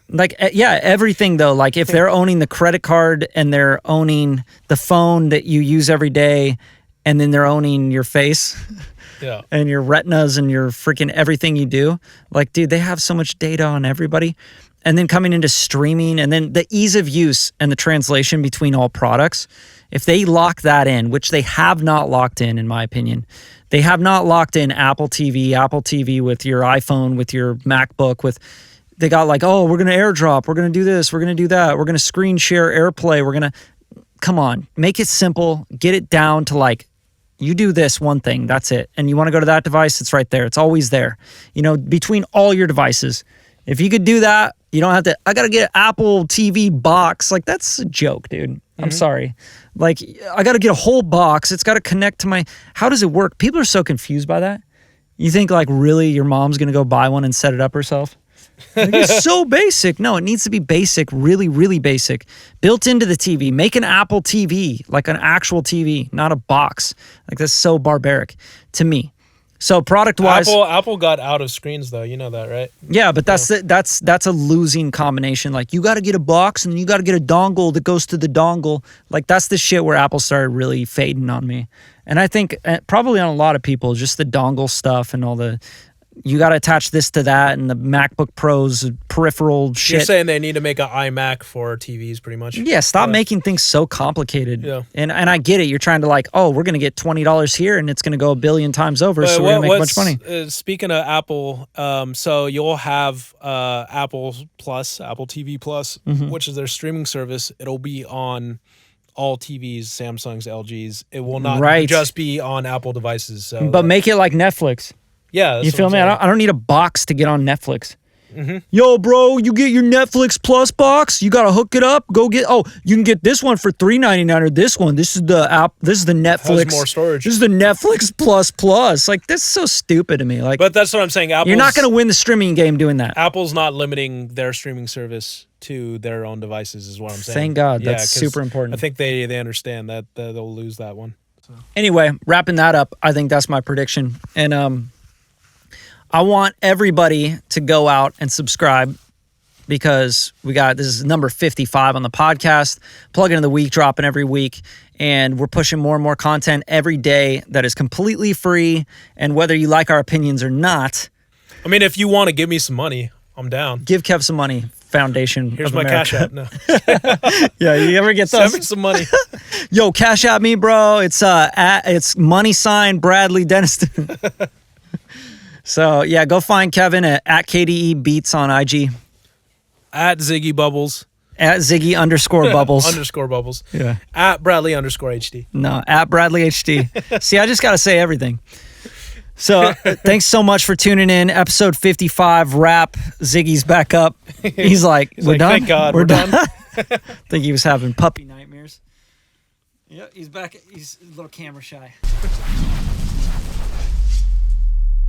Like, everything though. Like if they're owning the credit card and they're owning the phone that you use every day, and then they're owning your face and your retinas and your freaking everything you do. Like, dude, they have so much data on everybody. And then coming into streaming, and then the ease of use and the translation between all products. If they lock that in, which they have not locked in my opinion, they have not locked in Apple TV with your iPhone, with your MacBook, they got like, oh, we're going to airdrop. We're going to do this. We're going to do that. We're going to screen share AirPlay. We're going to, come on, make it simple. Get it down to like, you do this one thing. That's it. And you want to go to that device. It's right there. It's always there. Between all your devices. If you could do that, you don't have to, I got to get an Apple TV box. Like, that's a joke, dude. I'm sorry. Like, I got to get a whole box. It's got to connect to how does it work? People are so confused by that. You think like, really, your mom's going to go buy one and set it up herself? Like, it's so basic. No, it needs to be basic, really, really basic. Built into the TV. Make an Apple TV, like an actual TV, not a box. Like, that's so barbaric to me. So product-wise, Apple got out of screens though. You know that, right? Yeah, but that's a losing combination. Like, you got to get a box and you got to get a dongle that goes to the dongle. Like, that's the shit where Apple started really fading on me. And I think probably on a lot of people, just the dongle stuff and all the. You got to attach this to that, and the MacBook Pro's peripheral shit. You're saying they need to make an iMac for TVs, pretty much. Yeah, stop making things so complicated. Yeah, and I get it. You're trying to like, oh, we're gonna get $20 here, and it's gonna go a billion times over, so we're gonna make a bunch of money. Speaking of Apple, so you'll have Apple Plus, Apple TV Plus, which is their streaming service. It'll be on all TVs, Samsungs, LGs. It will not just be on Apple devices. So but make it like Netflix. Yeah. You feel me? I don't need a box to get on Netflix. Mm-hmm. Yo, bro, you get your Netflix Plus box. You gotta hook it up. Go get. Oh, you can get this one for $3.99 or this one. This is the app. This is the Netflix. Has more storage. This is the Netflix Plus. Like, this is so stupid to me. Like, but that's what I'm saying. You're not gonna win the streaming game doing that. Apple's not limiting their streaming service to their own devices, is what I'm saying. Thank God. That's super important. I think they understand that they'll lose that one. So. Anyway, wrapping that up, I think that's my prediction. And I want everybody to go out and subscribe, because this is number 55 on the podcast. Plug into the week, dropping every week. And we're pushing more and more content every day that is completely free. And whether you like our opinions or not. I mean, if you want to give me some money, I'm down. Give Kev some money. Foundation. Here's of my America. Cash App. No. Yeah, you ever get those? Send me some money. Yo, Cash App me, bro. It's money sign Bradley Denniston. So yeah, go find Kevin at KDE Beats on IG. At Ziggy Bubbles. At Ziggy _Bubbles. _Bubbles. Yeah. At Bradley _HD. No, at Bradley HD. See, I just got to say everything. So thanks so much for tuning in. Episode 55 wrap. Ziggy's back up. He's like, we're done? Thank God, we're done. I think he was having puppy nightmares. Yeah, he's back. He's a little camera shy.